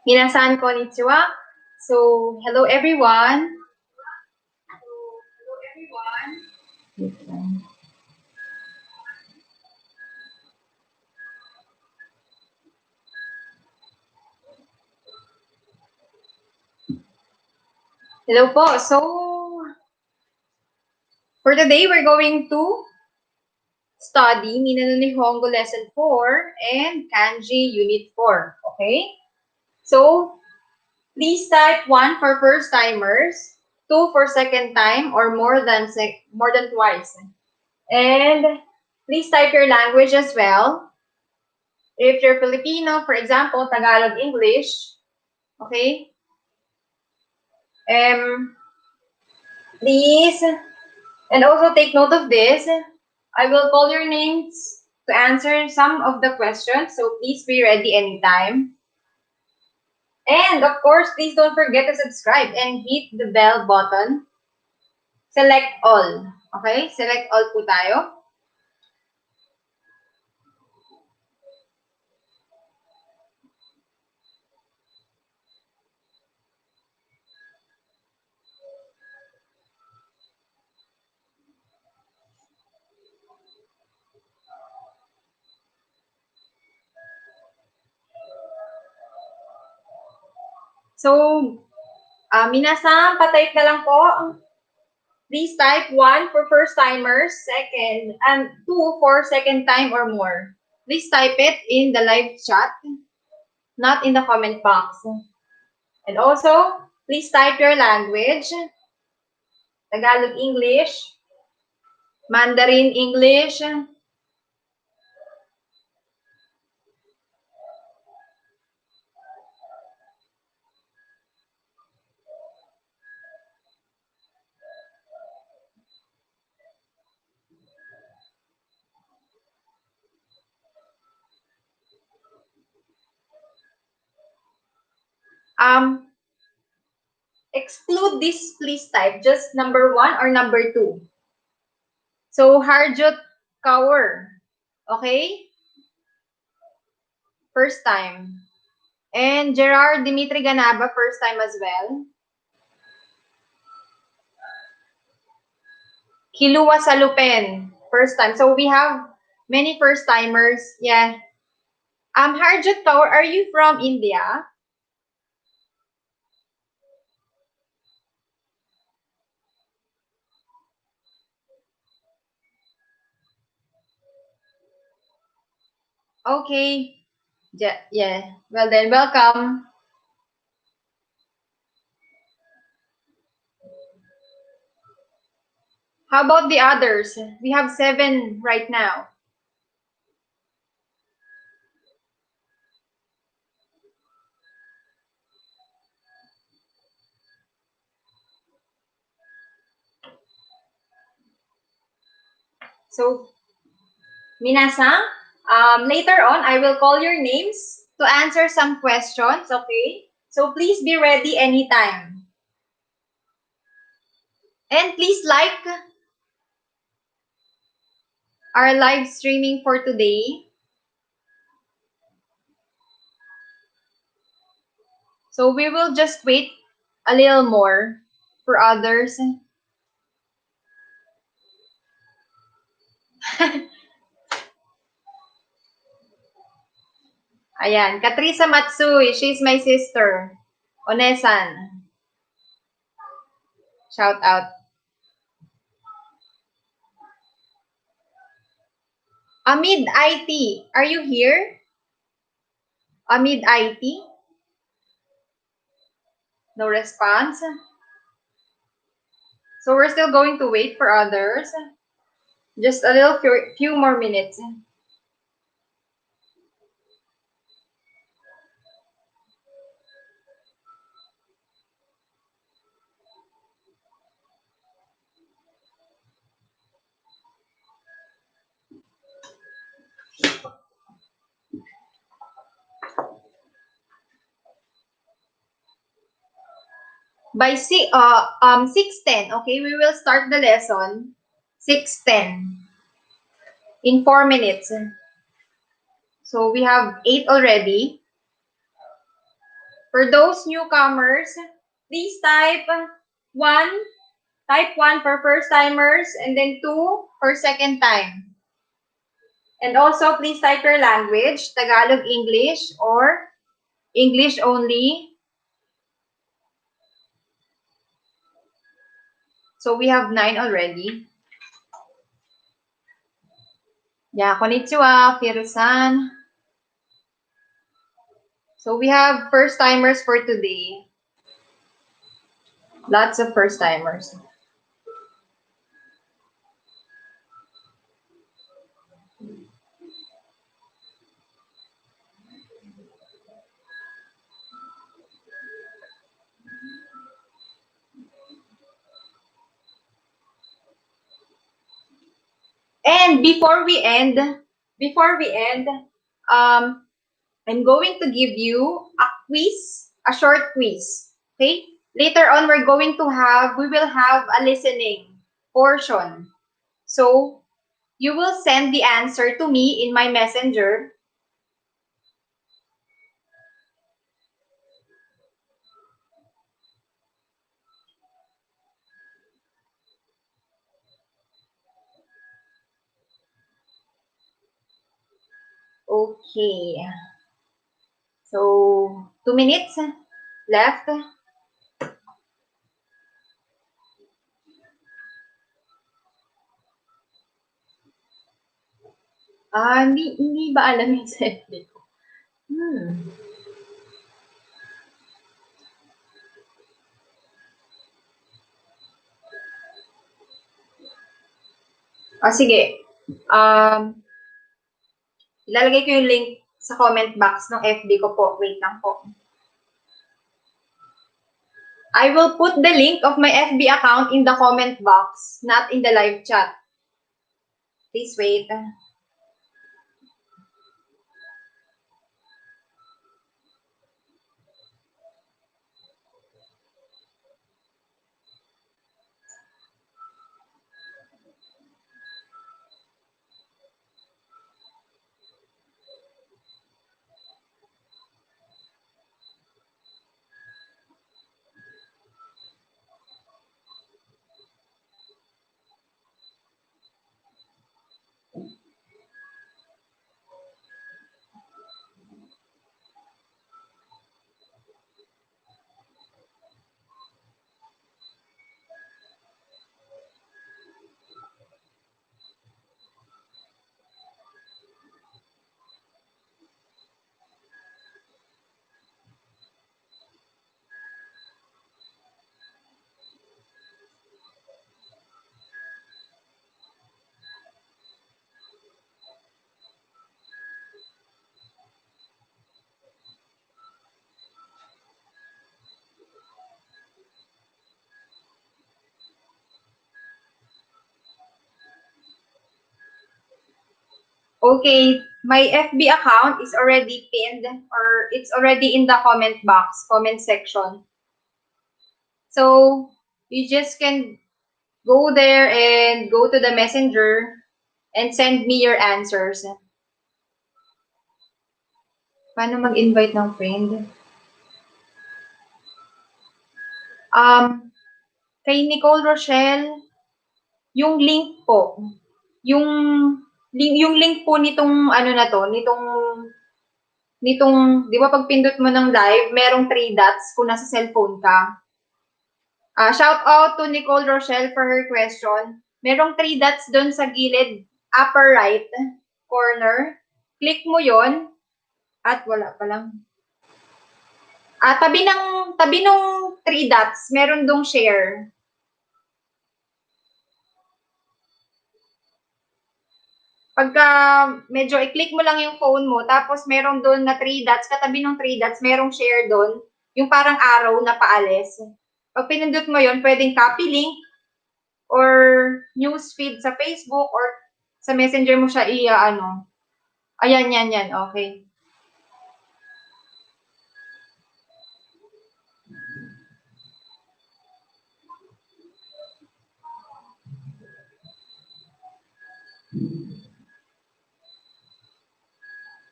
Minasan konnichiwa. So, hello everyone. Hello po. So, for today, we're going to study Minna no Nihongo Lesson 4 and Kanji Unit 4. Okay? So, please type 1 for first timers, 2 for second time, or more than twice. And please type your language as well. If you're Filipino, for example, Tagalog, English. Okay? Please, and also take note of this. I will call your names to answer some of the questions, so please be ready anytime. And of course, please don't forget to subscribe and hit the bell button. Select all. Okay? Select all po tayo. So, minasan, patype na lang po. Please type 1 for first timers, second, and 2 for second time or more. Please type it in the live chat, not in the comment box. And also, please type your language. Tagalog, English, Mandarin, English. Exclude this, please type just number 1 or number 2. So, Harjot Kaur. Okay? First time. And Gerard Dimitri Ganaba, first time as well. Kilua Salupen, first time. So, we have many first timers. Yeah. Harjot Kaur, are you from India? Okay. Yeah. Well then, welcome. How about the others? We have 7 right now. So, minasan, later on, I will call your names to answer some questions, okay? So, please be ready anytime. And please like our live streaming for today. So, we will just wait a little more for others. Ayan, Katrisa Matsui, she's my sister. Onesan. Shout out. Amid IT, are you here? Amid IT? No response. So we're still going to wait for others. Just a little few more minutes. By 6:10, okay, we will start the lesson. 6:10 in 4 minutes. So we have 8 already. For those newcomers, please type 1. Type 1 for first timers and then 2 for second time. And also, please type your language, Tagalog, English, or English only. So we have 9 already. Yeah, konnichiwa, Firusan. So we have first timers for today. Lots of first timers. And before we end, I'm going to give you a quiz, a short quiz. Okay? Later on, we will have a listening portion. So, you will send the answer to me in my messenger. Okay. So, 2 minutes left. Hindi ba alam yung sarili ko? Sige. Ilalagay ko yung link sa comment box ng FB ko po. Wait lang po. I will put the link of my FB account in the comment box, not in the live chat. Please wait. Okay, my FB account is already pinned or it's already in the comment box, comment section. So you just can go there and go to the messenger and send me your answers. Paano mag-invite ng friend? Kay Nicole Rochelle, yung link po, yung link po nitong ano na to, nitong, di ba pag pindot mo ng live, merong 3 dots kung nasa cellphone ka. Shout out to Nicole Rochelle for her question. Merong 3 dots doon sa gilid, upper right corner. Click mo yon at wala pa lang. Tabi nung 3 dots, meron dong share. Pagka medyo i-click mo lang yung phone mo, tapos meron doon na 3 dots, katabi ng 3 dots, merong share doon, yung parang arrow na paalis. Pag pinindot mo yon, pwedeng copy link or news feed sa Facebook or sa messenger mo siya ano. Ayan, yan. Okay.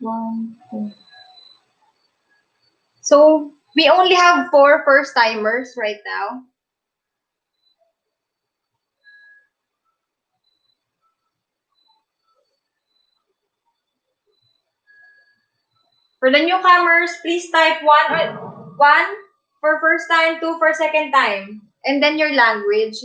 One, two. So, we only have 4 first-timers right now. For the newcomers, please type 1 for first time, 2 for second time, and then your language.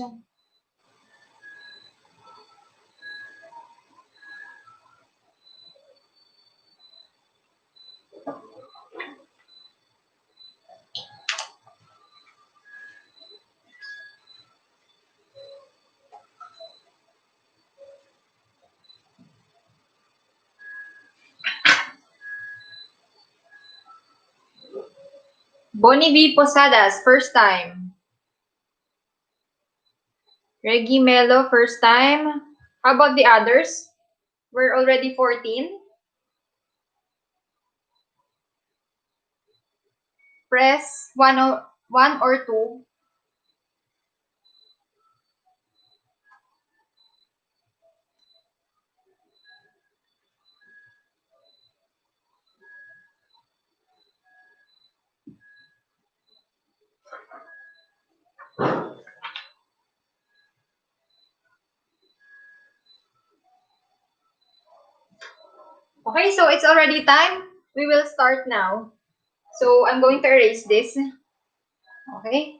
Bonnie V. Posadas, first time. Reggie Melo, first time. How about the others? We're already 14. Press 1 or 2. Okay, so it's already time. We will start now. So I'm going to erase this. Okay.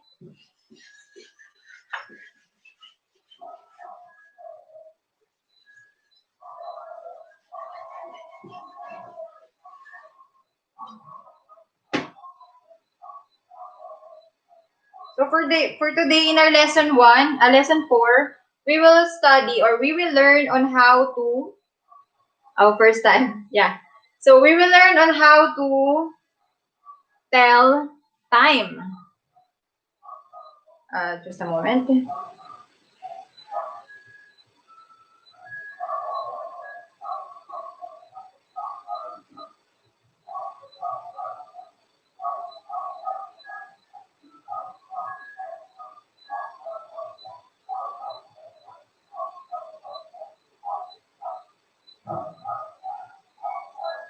So for today in our lesson 4, we will study or we will learn on how to first time. Yeah. So we will learn on how to tell time. Just a moment.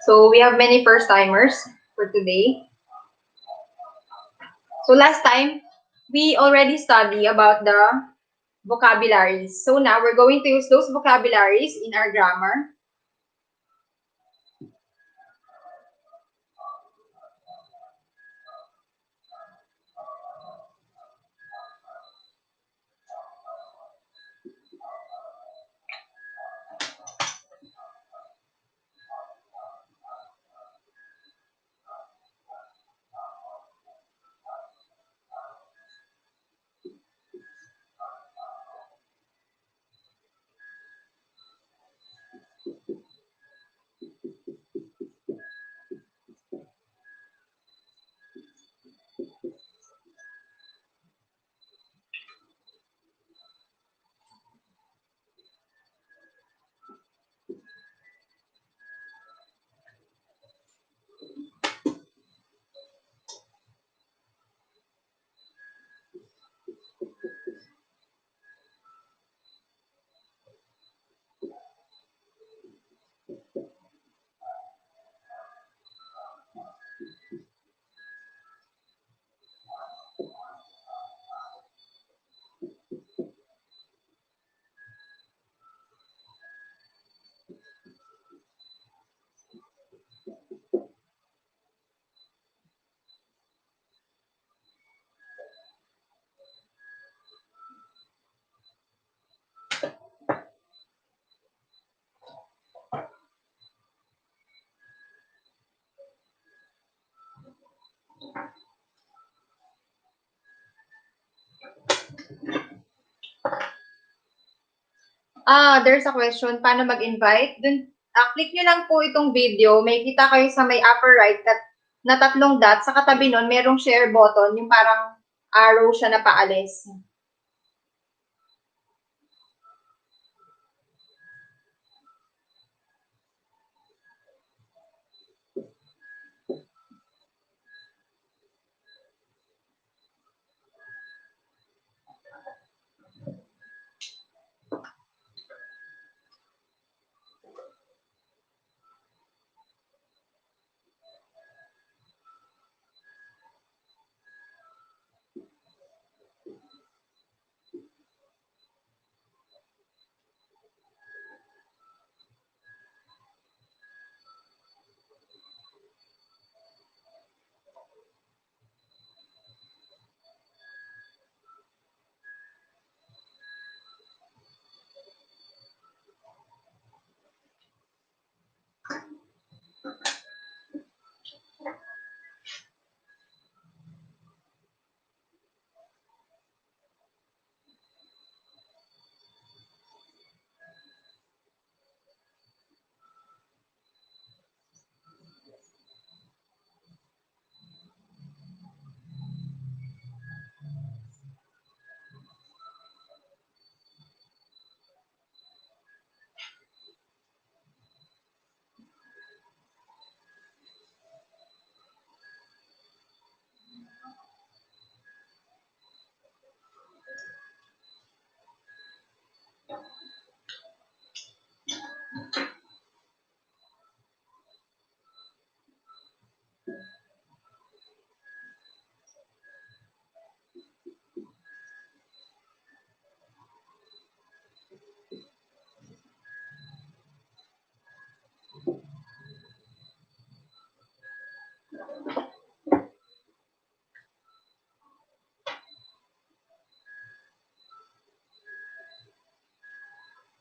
So we have many first timers for today. So last time, we already studied about the vocabularies. So now we're going to use those vocabularies in our grammar. There's a question, paano mag-invite? Dun, click nyo lang po itong video. May kita kayo sa may upper right na tatlong dots. Sa katabi nun, merong share button, yung parang arrow siya na paalis.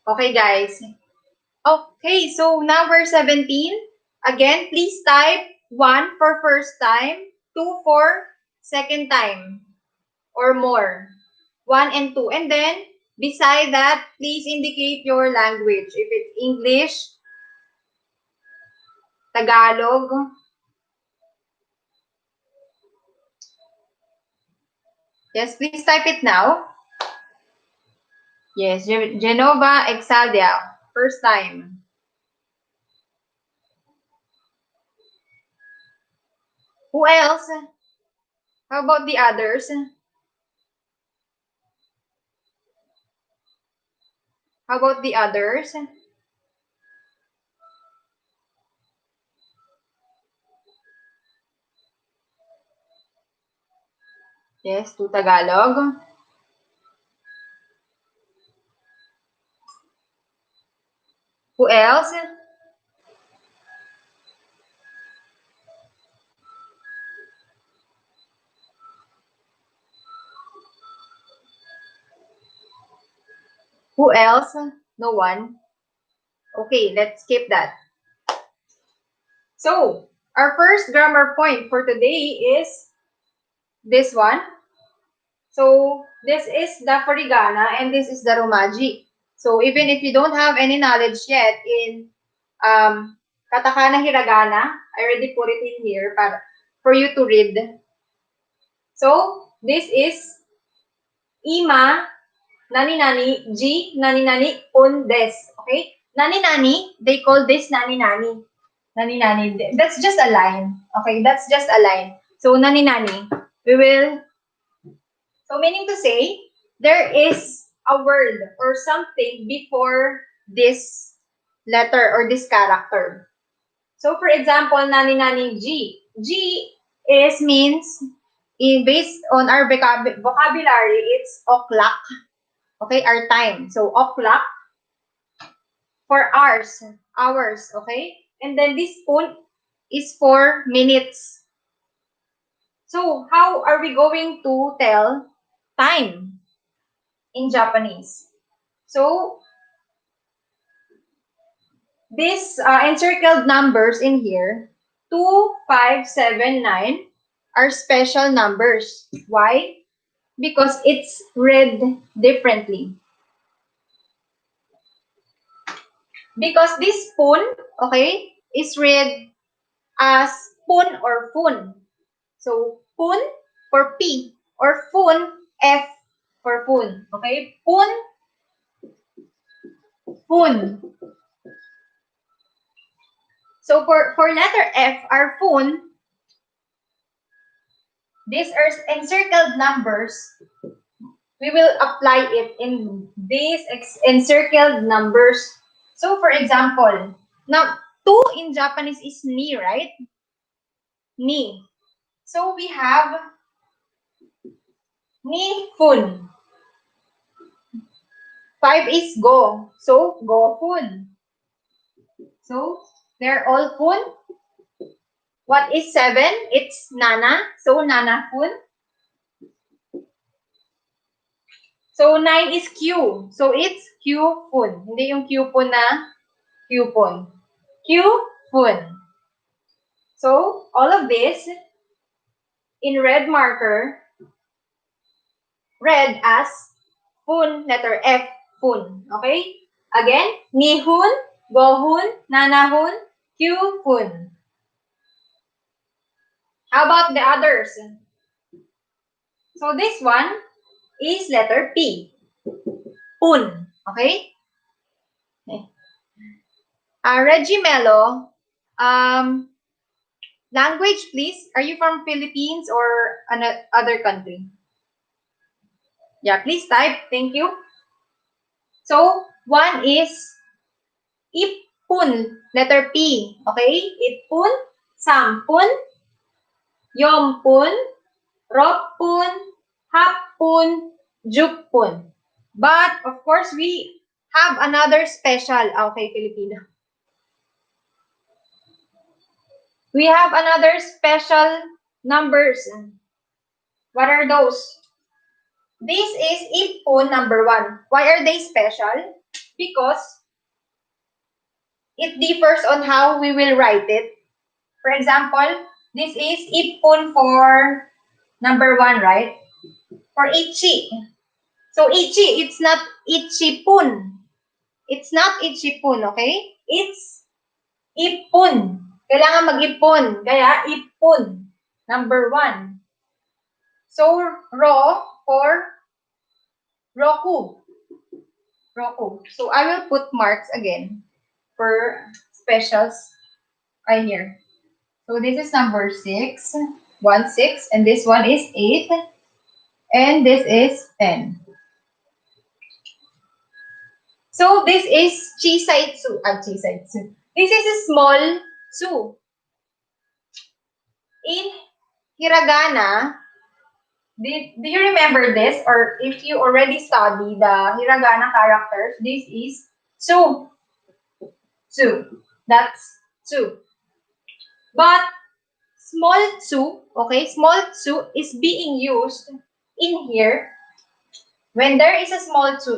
Okay, guys. Okay, so number 17. Again, please type 1 for first time, 2 for second time, or more. 1 and 2. And then, beside that, please indicate your language. If it's English, Tagalog. Yes, please type it now. Yes, Genova Exaldia, first time. Who else? How about the others? How about the others? Yes, to Tagalog. Who else? Who else? No one? Okay, let's skip that. So, our first grammar point for today is this one. So, this is the furigana and this is the romaji. So, even if you don't have any knowledge yet in katakana hiragana, I already put it in here for you to read. So, this is ima, nani-nani, ji, nani-nani, un, des. Okay? Nani-nani, they call this nani-nani. Nani-nani. That's just a line. Okay? That's just a line. So, nani-nani. So, meaning to say, there is a word or something before this letter or this character. So, for example, nani-nani, G. G means, based on our vocabulary, it's o'clock. Okay, our time. So, o'clock for hours. Okay? And then this un is for minutes. So, how are we going to tell time in Japanese? So, these encircled numbers in here, 2, 5, 7, 9, are special numbers. Why? Because it's read differently. Because this pun, okay, is read as pun or fun. So, pun for P or fun, F for fun. Okay? Pun, fun. So, for letter F, our fun, these are encircled numbers. We will apply it in these encircled numbers. So, for example, now, 2 in Japanese is ni, right? Ni. So, we have ni fun. 5 is go. So, go fun. So, they're all fun. What is 7? It's nana. So, nana fun. So, 9 is Q. So, it's Q fun. Hindi yung Q fun na Q fun. Q fun. So, all of this in red marker, read as fun, letter F, fun. Okay? Again, nihun, gohun, nanahun, Q fun. How about the others? So, this one is letter P. Pun. Okay? Reggie Mello, language, please. Are you from Philippines or another country? Yeah, please type. Thank you. So, one is ipun, letter P. Okay? Ipun, sampun, yompun, ropun, hapun, jukpun. But, of course, we have another special. Okay, Filipino. We have another special numbers. What are those? This is ipun number 1. Why are they special? Because it differs on how we will write it. For example, this is ipun for number 1, right? For ichi. So ichi, it's not ichipun. It's not ichipun, okay? It's ipun. Kailangan mag-ipon. Kaya ipun. Number 1. So, ro for roku. Roku. So, I will put marks again for specials right here. So, this is number 6. 1, 6. And this one is 8. And this is 10. So, this is chisaitsu. Chisaitsu. This is a small tsu. In hiragana, do you remember this? Or if you already study the hiragana characters, this is tsu. Tsu. That's tsu. But small tsu, okay, small tsu is being used in here when there is a small tsu.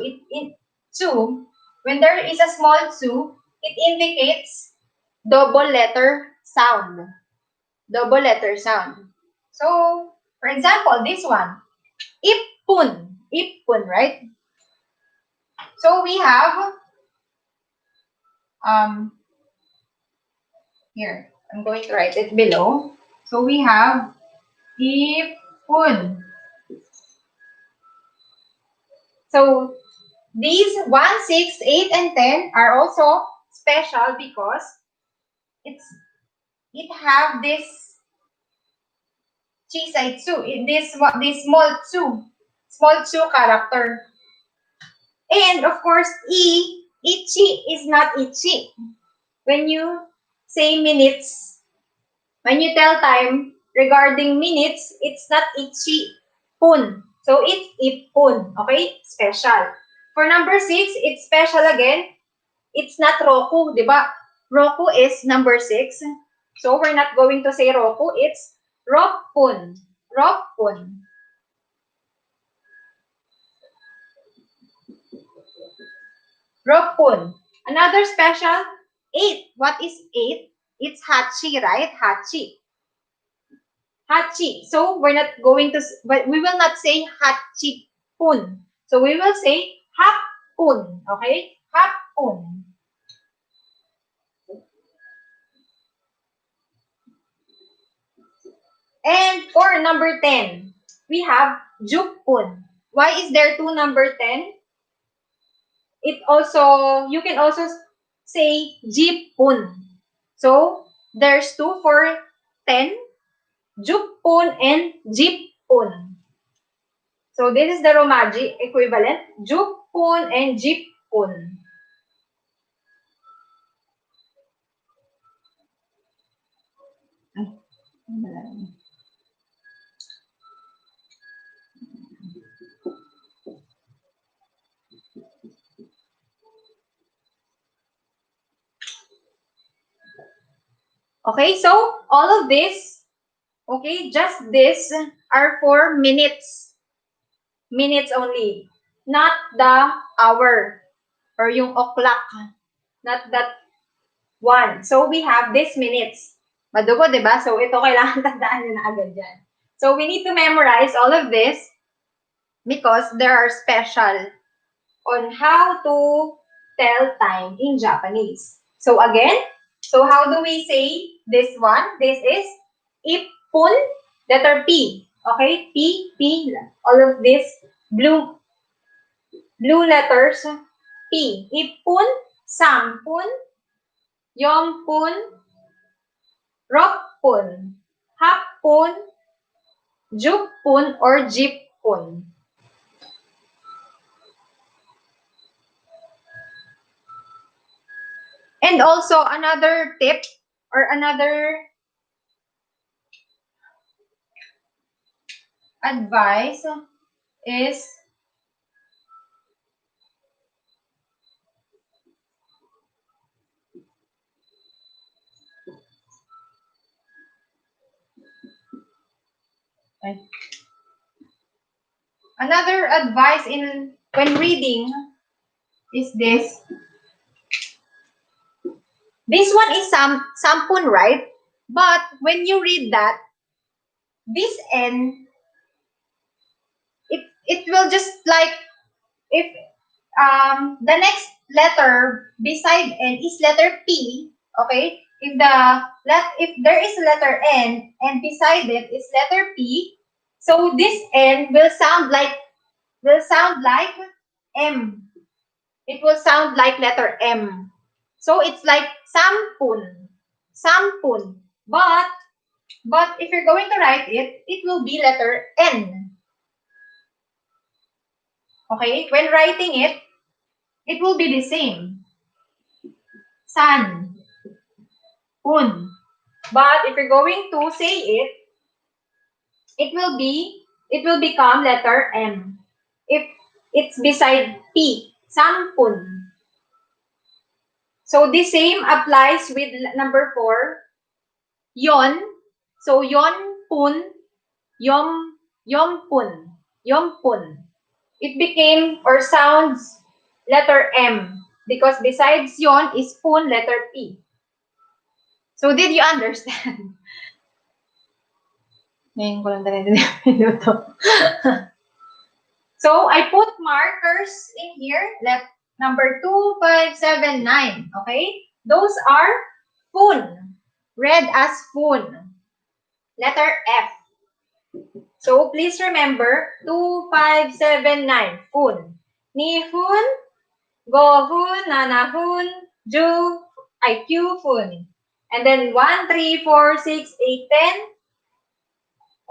When there is a small tsu, it indicates double letter sound. Double letter sound. So, for example, this one, ipun. Ipun, right? So, we have, here, I'm going to write it below. So, we have ipun. So, these 1, 6, 8, and 10 are also special because it have this chisaitsu, this small tsu character. And of course, ichi is not ichi. When you say minutes, when you tell time regarding minutes, it's not ichi pun. So it's ipun. Okay? Special. For number 6, it's special again. It's not roku, di ba? Roku is number 6. So we're not going to say roku. It's ropun. Ropun. Ropun. Another special, 8. What is 8? It's hachi, right? Hachi. Hachi. So we're not going to, but we will not say hachi pun. So we will say hapun. Okay? Hapun. And for number 10, we have jukpun. Why is there two number 10? You can also say jipun. So, there's two for 10, jukpun and jipun. So, this is the Romaji equivalent, jukpun and jipun. Okay, so all of this, okay, just this are for minutes. Minutes only. Not the hour or yung o'clock. Not that one. So we have this minutes. Madugo, di ba? So ito kailangan tandaan nyo na agad dyan. So we need to memorize all of this because there are special on how to tell time in Japanese. So again, so how do we say this one? This is ippun, letter P. Okay? P, P, all of this blue letters. P. Ippun, sampun, yompun, roppun, happun, jupun, or jippun. And also, another tip or another advice is another advice when reading is this. This one is sampun, right? But when you read that, this N, it will just like, if the next letter beside N is letter P, okay? If there is a letter N and beside it is letter P, so this N will sound like M. It will sound like letter M. So it's like sampun. Sampun. But if you're going to write it, it will be letter N. Okay? When writing it, it will be the same. San. Pun. But if you're going to say it, it will become letter M. If it's beside P. Sampun. So the same applies with number 4. Yon. So yon pun, yom pun. It became or sounds letter M because besides yon is pun, letter P. So did you understand? Ngayon ko lang minuto. So I put markers in here. Number 2, 5, 7, 9. Okay? Those are pun. Read as pun. Letter F. So please remember 2, 5, 7, 9. Pun. Nihun, gohun, nanahun, kyufun. And then 1, 3, 4, 6, 8, 10.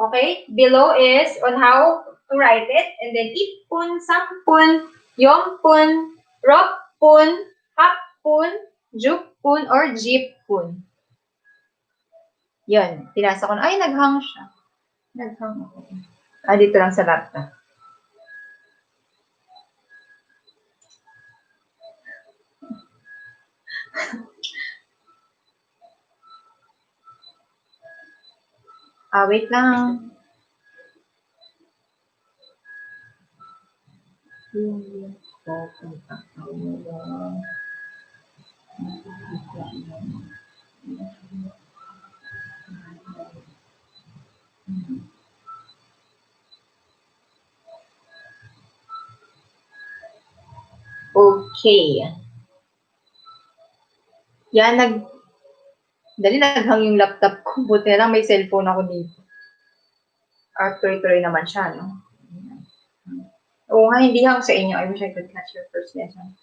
Okay? Below is on how to write it. And then ippun, sampun, yompun, roppun, happun, jukpun, or jippun. Yun. Pinasa ko na. Ay, naghang siya. Naghang ako. Dito lang sa laptop. Wait lang. Okay. Yan, naghang yung laptop ko. Buti na lang may cellphone ako dito. tuloy-tuloy naman siya, no? Oo nga, hindi hang sa inyo. I wish I could catch your first lesson.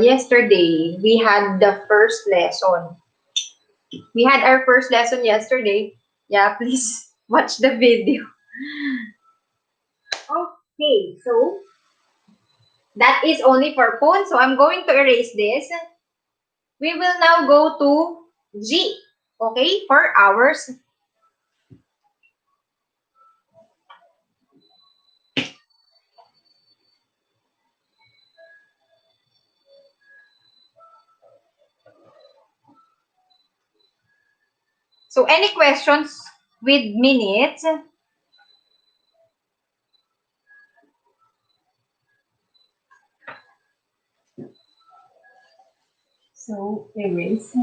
Yesterday, we had the first lesson. We had our first lesson yesterday. Yeah, please watch the video. Okay, so that is only for phone. So I'm going to erase this. We will now go to G. Okay, for hours. So any questions with minutes? So erase.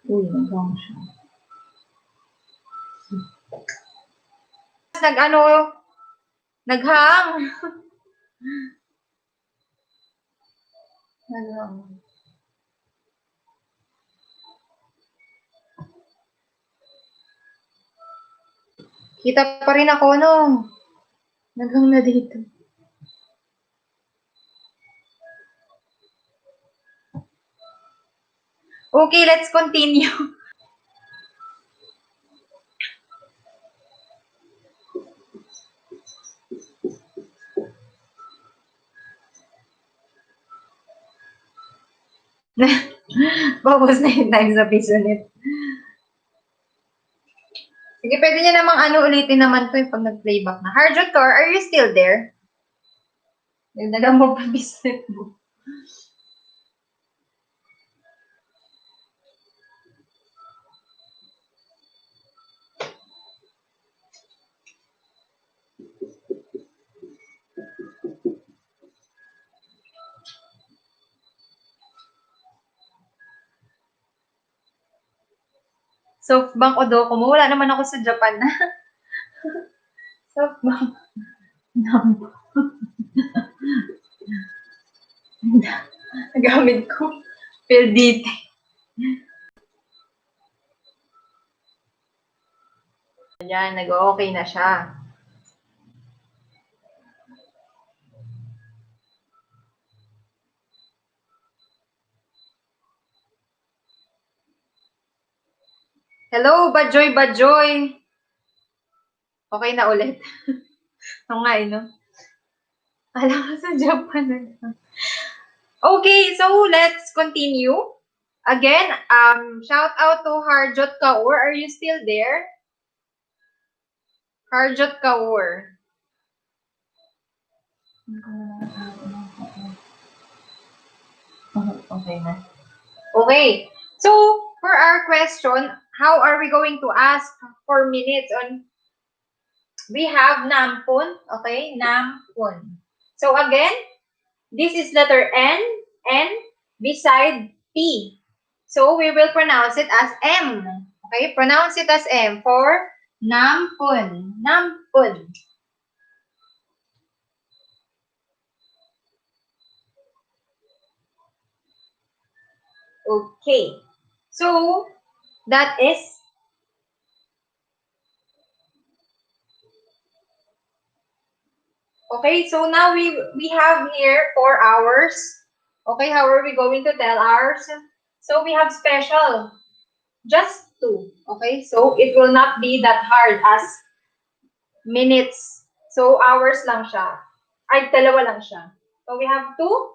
Uy, nag-hang siya. Naghang. Naghang. Kita pa rin ako, no? Naghang na dito. Okay, let's continue. Paubos na yung time sa Pisonet. Sige, pwede niya namang ulitin naman to yung pag nag-playback na. Harjot Tor, are you still there? Nagdagang mo pa Pisonet mo. Softbank o Docomo. Wala naman ako sa Japan na. Softbank. Nagamit ko. Pildite. Ayan, nag-okay na siya. Hello, Badjoy, Badjoy. Okay na ulit. Oo nga, no? Alam ko sa Japan na. Okay, so let's continue. Again, shout out to Harjot Kaur. Are you still there? Harjot Kaur. Okay na. Okay. So, for our question, how are we going to ask for minutes on? We have nampun. Okay, nampun. So again, this is letter N beside P. So we will pronounce it as M. Okay, pronounce it as M for nampun. Nampun. Okay. So that is okay. So now we have here 4 hours. Okay, how are we going to tell ours? So we have special. Just 2. Okay, so it will not be that hard as minutes. So hours lang siya. Ay, dalawa lang siya. So we have 2.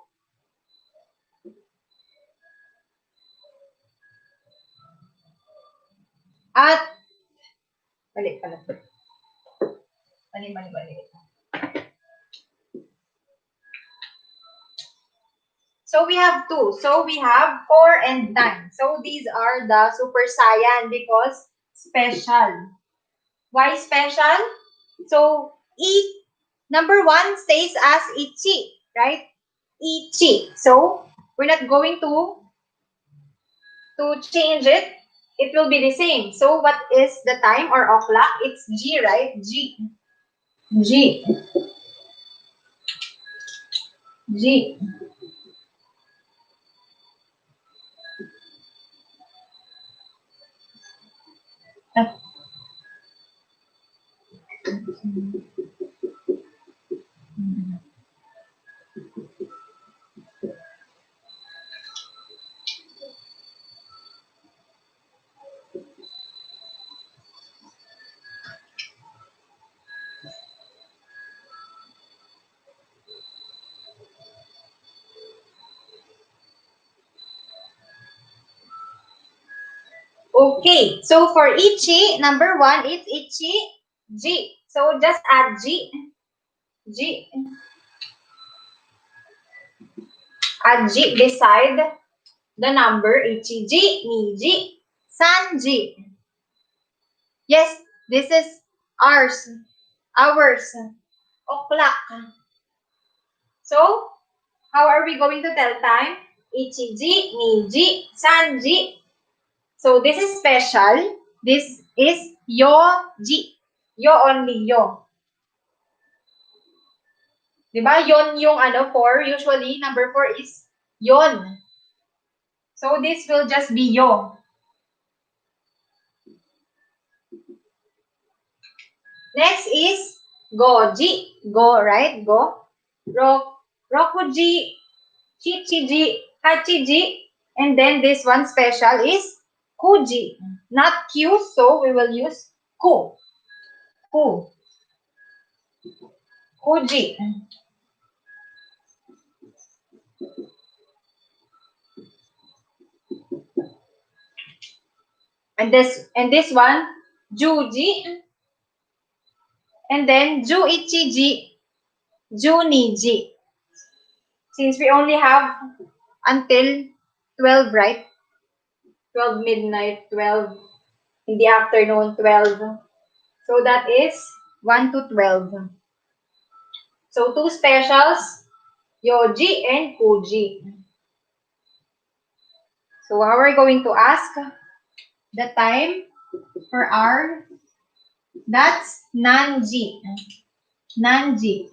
At balik. So we have 2. So we have 4 and 9. So these are the super saiyan because special. Why special? So number 1 stays as ichi, right? Ichi. So we're not going to to change it, it will be the same. So what is the time or o'clock? It's G, right? G. G. G. Okay, so for ichi, number 1 is ichi, G. So just add G. G. Add G beside the number ichi, G, ni, G, san, G. Yes, this is ours, o'clock. So, how are we going to tell time? Ichi, G, ni, G, san, G. So, this is special. This is yo, G. Yo only, yo. Diba? Yon yung 4. Usually, number 4 is yon. So, this will just be yo. Next is goji. Go, right? Go. Rokuji, chichiji, hachiji. And then this one special is kuji. Not Q, so we will use ku. Ku. Kuji. And this one, juji. And then juichiji, juniji. Since we only have until 12, right? 12 midnight, 12 in the afternoon, 12. So that is 1 to 12. So 2 specials, yoji and kuji. So how are we going to ask the time for our, that's nanji. Nanji.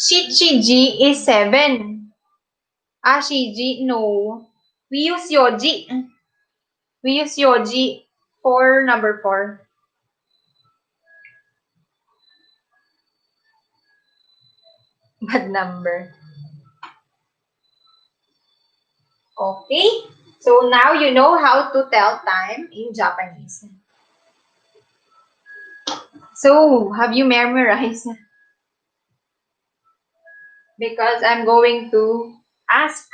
Shichiji is 7. Ashiji, no. We use yoji. We use yoji for number 4. Bad number. Okay. So now you know how to tell time in Japanese. So, have you memorized? Because I'm going to ask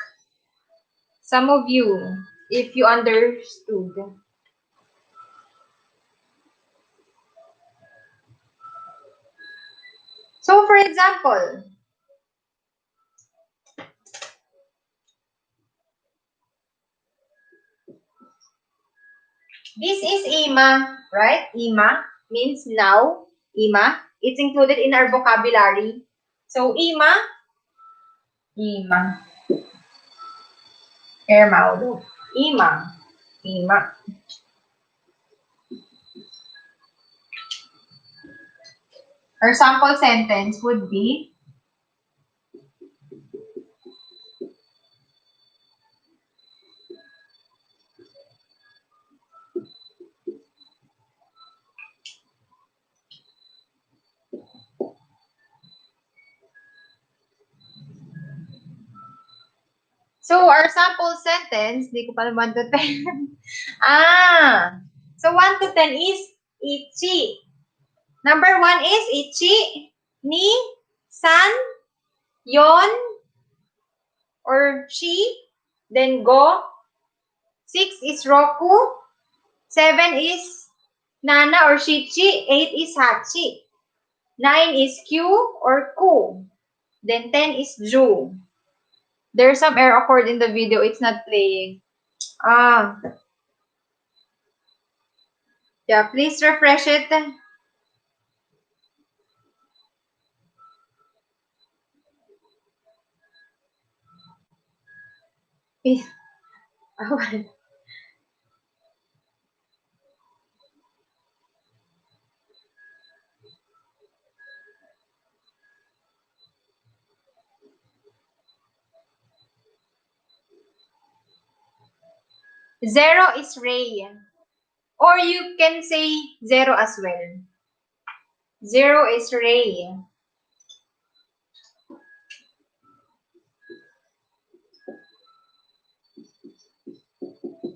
some of you if you understood. So, for example, this is ima, right? Ima means now. Ima. It's included in our vocabulary. So, ima. Ima. Air mouth. Ima. Ima. Our sample sentence would be, so our sample sentence, di ko pa 1 to 10. So 1 to 10 is ichi. Number 1 is ichi, ni, san, yon, or shi, then go. 6 is roku. 7 is nana or shichi. 8 is hachi. 9 is Q or ku. Then 10 is ju. There's some error occurred in the video. It's not playing. Ah, yeah, please refresh it. Zero is ray. Or you can say zero as well. Zero is ray.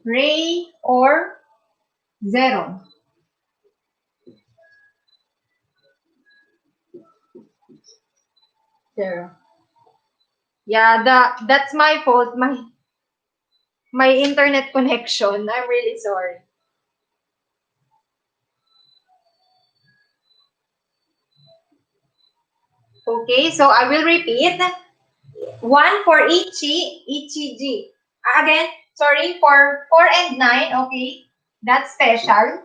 Ray or zero. Zero. Yeah, that's my fault. My internet connection. I'm really sorry. Okay, so I will repeat. One for ichi, ichiji. Again, sorry, for 4 and 9, okay? That's special.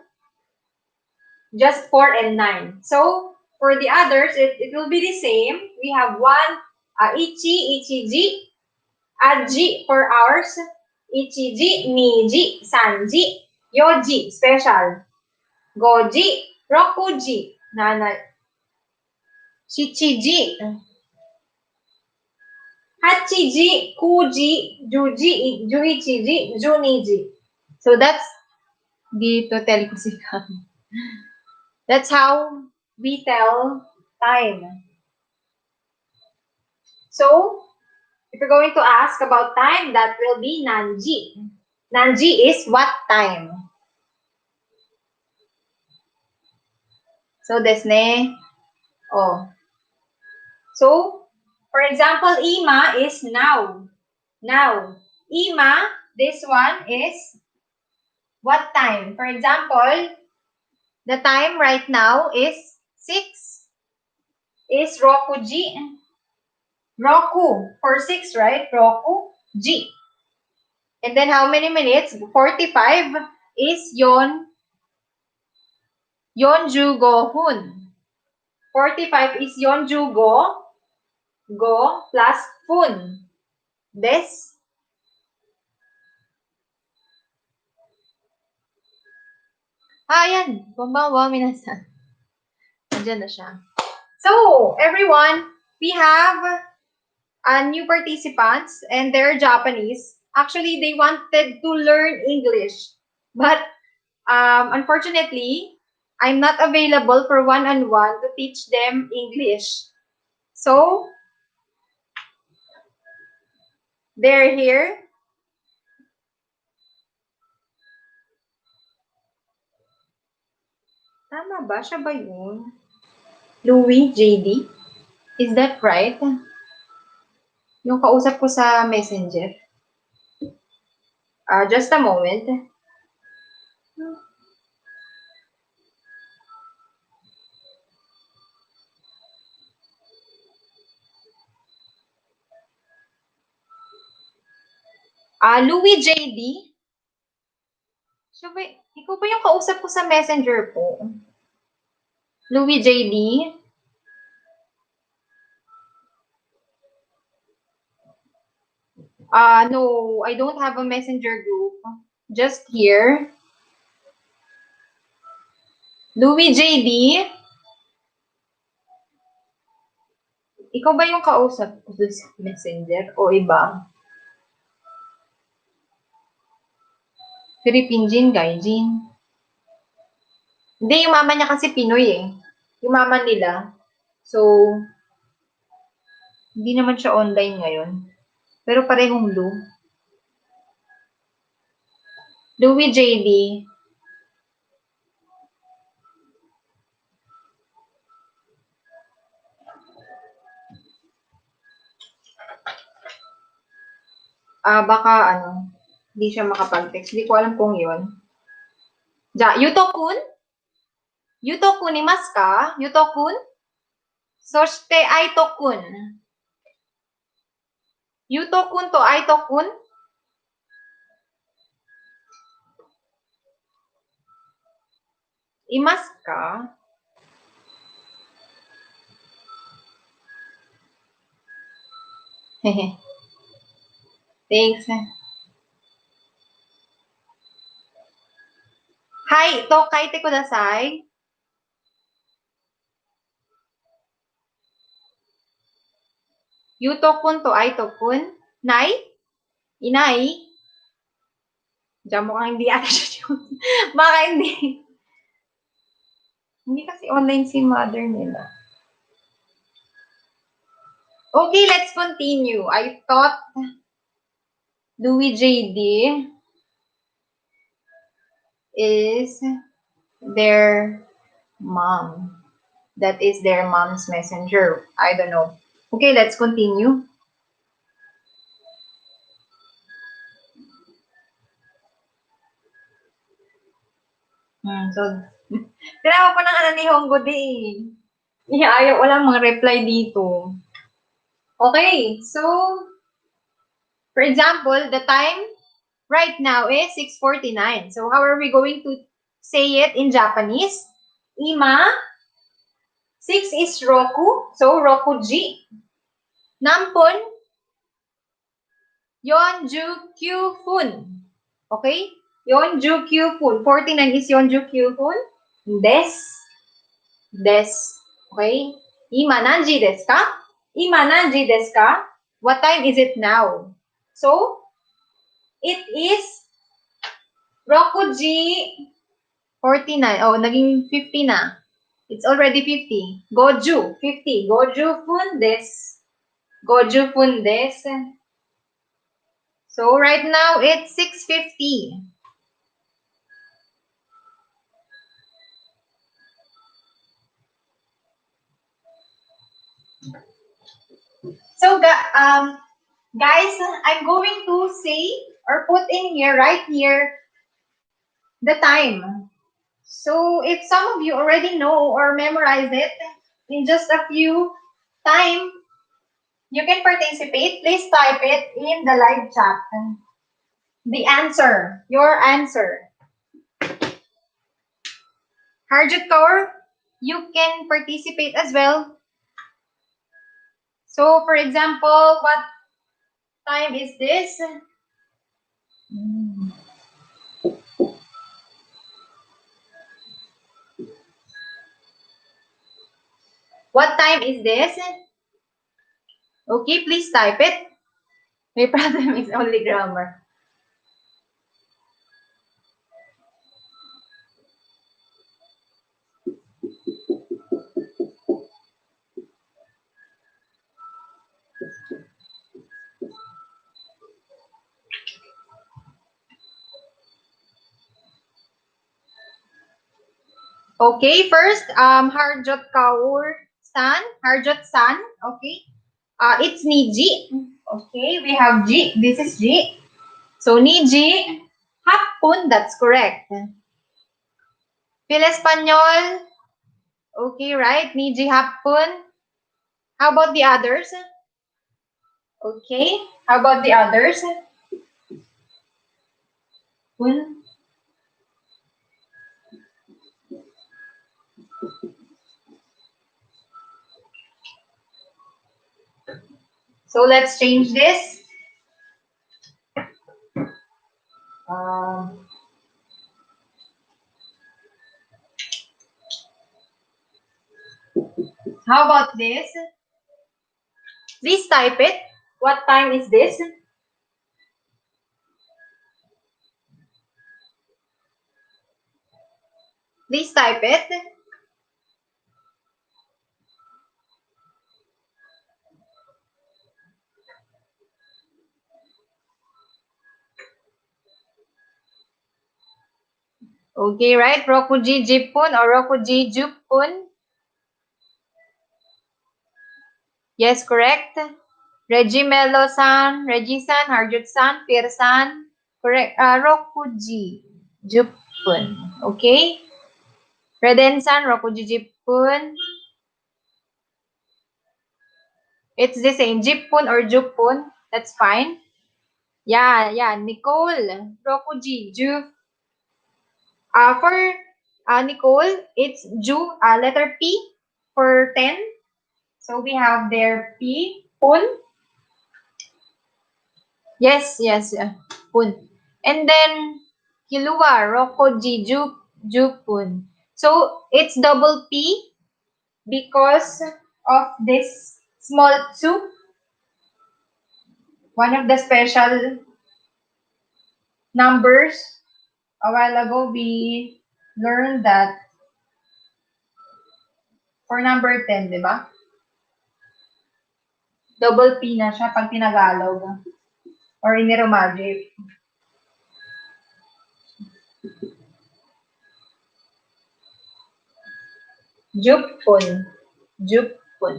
Just 4 and 9. So, for the others, it will be the same. We have one, ichi, ichiji, aji for ours, ichiji, niji, sanji, yoji, special, goji, rokuji, nana, shichiji, hachiji, kuji, juji, juichiji, juniji. So that's dito tell ko si Kang. That's how we tell time. So, if you're going to ask about time, that will be nanji. Nanji is what time. So, desu ne. Oh. So, for example, ima is now. Now. Ima, this one is what time. For example, the time right now is 6. Is rokuji. Roku. For 6, right? Roku. Ji. And then how many minutes? 45 is yonjugo hun. 45 is yonjugo go plus fun. Des. Ayan. Konbanwa minasan. Diyan na siya. So, everyone, we have new participants and they're Japanese. Actually, they wanted to learn English. But unfortunately, I'm not available for one-on-one to teach them English. So, they're here. Tama ba? Siya ba yun? Louis JD? Is that right? Yung kausap ko sa messenger. Just a moment. Louis JD? Siya ba? Ikaw ba yung kausap ko sa messenger po? Louis JD? No, I don't have a messenger group. Just here. Louis JD? Ikaw ba yung kausap ko sa messenger o iba? Philippine Jin, Gaijin. Hindi, yung mama niya kasi Pinoy eh. Yung mama nila. So, hindi naman siya online ngayon. Pero parehong Lou. Louis JD. Baka hindi siya makapag-text. Hindi ko alam kung yun. Yuto-kun? Yuto-kun imasu ka? Yuto-kun? Soshite Aito-kun. Yuto-kun to Aito-kun? Imasu ka? Thanks. Hai, tokaite kudasai. Yuto-kun to Aito-kun? Nai? Inai? Diyan mo kang hindi ata siya. Baka hindi. Hindi kasi online si mother nila. Okay, let's continue. I thought Louis JD is their mom. That is their mom's messenger. I don't know. Okay, let's continue. So, kailangan ko ng Nihongo di. Yeah, ayaw walang mga reply dito. Okay, so, for example, the time right now is 6:49. So, how are we going to say it in Japanese? Ima. 6 is roku. So, rokuji. Nampon. Yonjukyu fun. Okay? Yonjukyu fun. 49 is Yonjukyu fun. Des. Des. Okay? Ima nanji desu ka? Ima nanji desu ka? What time is it now? So, it is rokuji 49. Oh, naging 50 na. It's already 50. Goju, 50. Goju fun desu. Goju fun desu. So, right now, it's 6:50. So, guys, I'm going to say or put in here, right here, the time. So, if some of you already know or memorized it, in just a few time, you can participate. Please type it in the live chat. The answer, your answer. Harjut Kaur, you can participate as well. So, for example, what time is this? What time is this? Okay, please type it. My problem is only grammar. Okay, first, Harjot San, okay. It's Niji. Okay, we have G. This is G. So, Niji, hapon, that's correct. Fil Espanol. Okay, right? Niji hapon. How about the others? Okay, how about the others? So let's change this. How about this? Please type it. What time is this? Please type it. Okay, right? Rokuji Jippun or Rokuji Juppun. Yes, correct. Regimelo-san, Regi-san, Harjut-san, Fir-san. Correct. Rokuji Juppun. Okay? Reden-san, Rokuji Jippun. It's the same. Jippun or Juppun. That's fine. Yeah. Nicole. Rokuji Jup. For Nicole, it's letter P for 10. So we have there P, pun. Yes, pun. And then Hilua, Rokoji, Jupun. So it's double P because of this small tsu. One of the special numbers. A while ago, we learned that for number 10, di ba? Double P na siya pag tinagalog or iniromagic. Jupun. Jupun.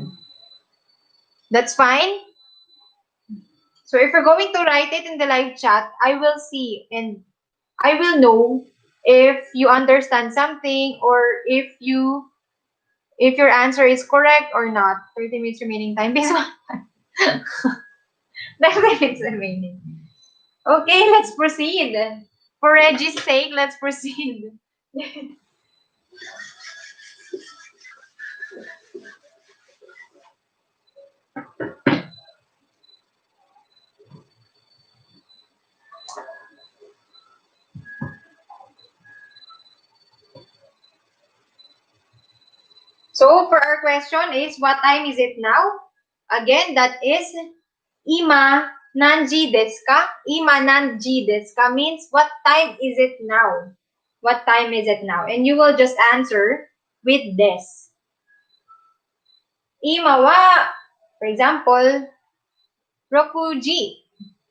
That's fine. So if you're going to write it in the live chat, I will see and I will know if you understand something or if your answer is correct or not. 30 minutes remaining time. This one. 30 minutes remaining. Okay, let's proceed. For Reggie's sake, let's proceed. So for our question is, what time is it now? Again, that is Ima nanji desu ka? Ima nanji desu ka means what time is it now? What time is it now? And you will just answer with this. Ima wa, for example, rokuji,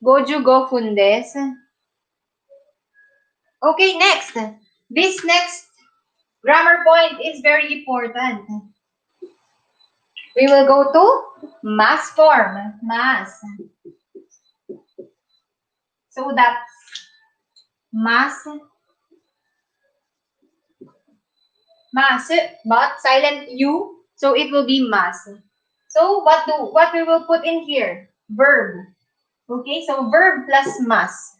goju gofun desu. Okay, next. This next grammar point is very important. We will go to mass form. Mass. So that's mass. Mass, but silent U. So it will be mass. So what we will put in here? Verb. Okay, so verb plus mass.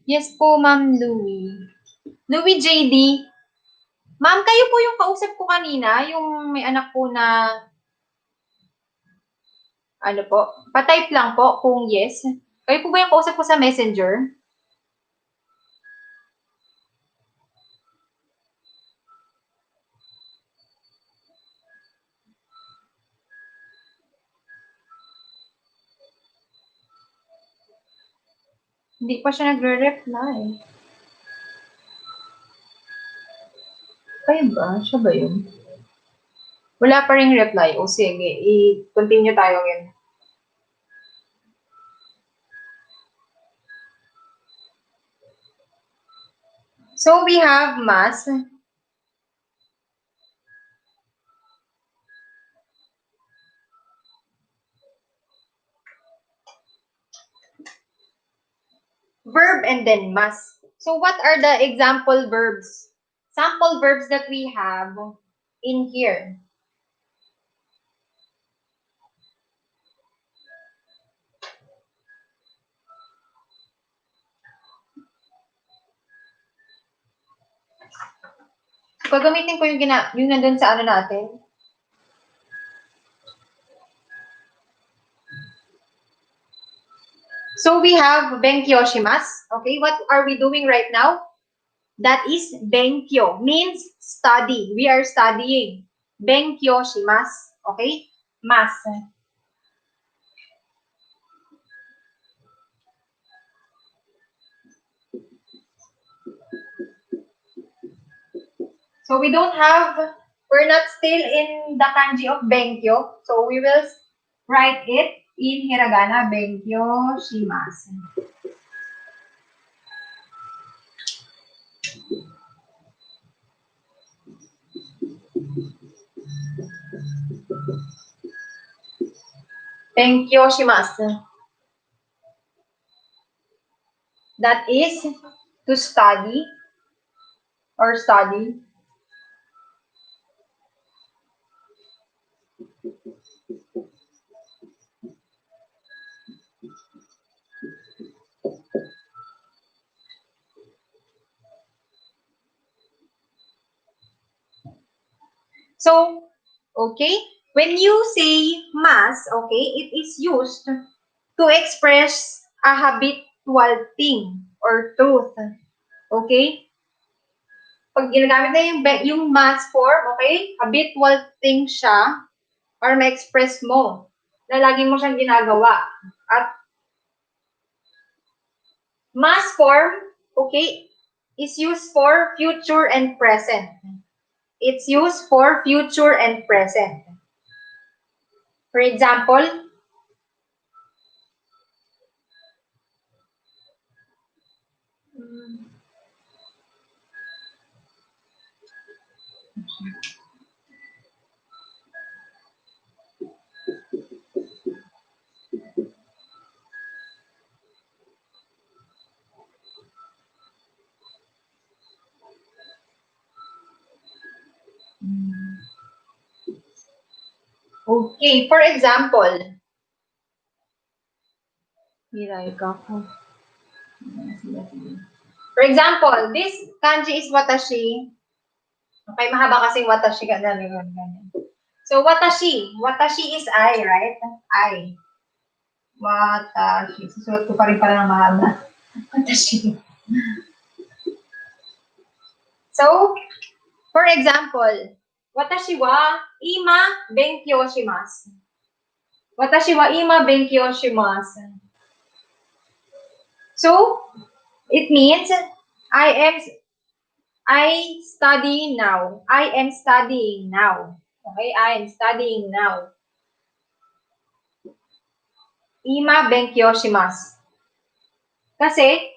Yes po, Ma'am Louie. Louie JD. Ma'am, kayo po yung kausap ko kanina, yung may anak po na, ano po, patype lang po kung yes. Kayo po ba yung kausap ko sa messenger? Hindi pa siya nagre-reply. Kayo ba? Siya ba yun? Wala pa ring reply. O sige, i-continue tayo ngayon. So we have mass. Verb and then mass. So what are the example verbs? Sample verbs that we have in here. Gagamitin ko yung nandun sa ano natin. So we have benkyo shimasu. Okay, what are we doing right now? That is benkyo, means study. We are studying. Benkyo shimasu. Okay? Mas. So we're not still in the kanji of benkyo. So we will write it in hiragana, benkyo shimasu. Benkyo shimasu. That is to study or study. So, okay, when you say mas, okay, it is used to express a habitual thing or truth. Okay? Pag ginagamit na yung mas form, okay, habitual thing siya or ma-express mo na lagi mo siyang ginagawa. At mas form, okay, is used for future and present. It's used for future and present. For example, okay, for example, this kanji is watashi. Okay, mahaba kasi watashi ka ganyan. So, watashi. Watashi is I, right? I. Watashi. Susulat ko pa rin pala ng mahaba. Watashi. So, for example, watashi wa ima benkyou shimasu. Watashi wa ima benkyou shimasu. So, it means I study now. I am studying now. Okay, I am studying now. Ima benkyou shimasu. Kasi,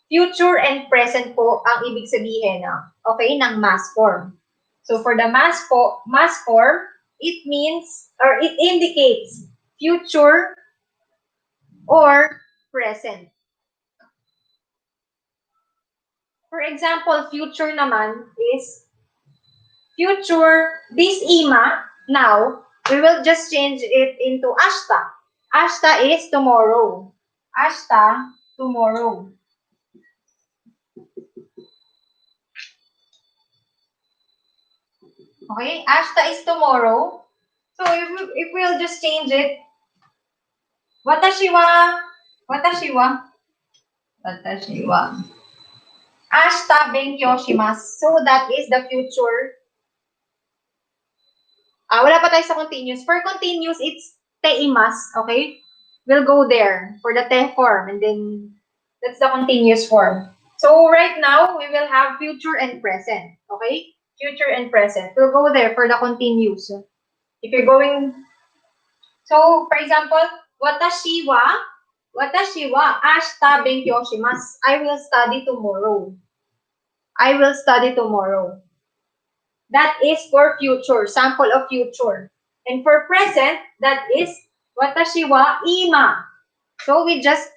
future and present po ang ibig sabihin okay, ng mass form. So, for the mass form, it means, or it indicates future or present. For example, future naman is future, this ima, now, we will just change it into ashita. Ashita is tomorrow. Ashita, tomorrow. Okay, ashita is tomorrow. So, if we'll just change it, watashi wa, ashita benkyou shimasu. So, that is the future. Wala pa tayo sa continuous. For continuous, it's teimas, okay? We'll go there for the te form, and then that's the continuous form. So, right now, we will have future and present, okay? Future and present. We'll go there for the continuous. If you're going, so, for example, watashi wa ashita benkyou shimasu. I will study tomorrow. I will study tomorrow. That is for future, sample of future. And for present, that is watashi wa ima. So we just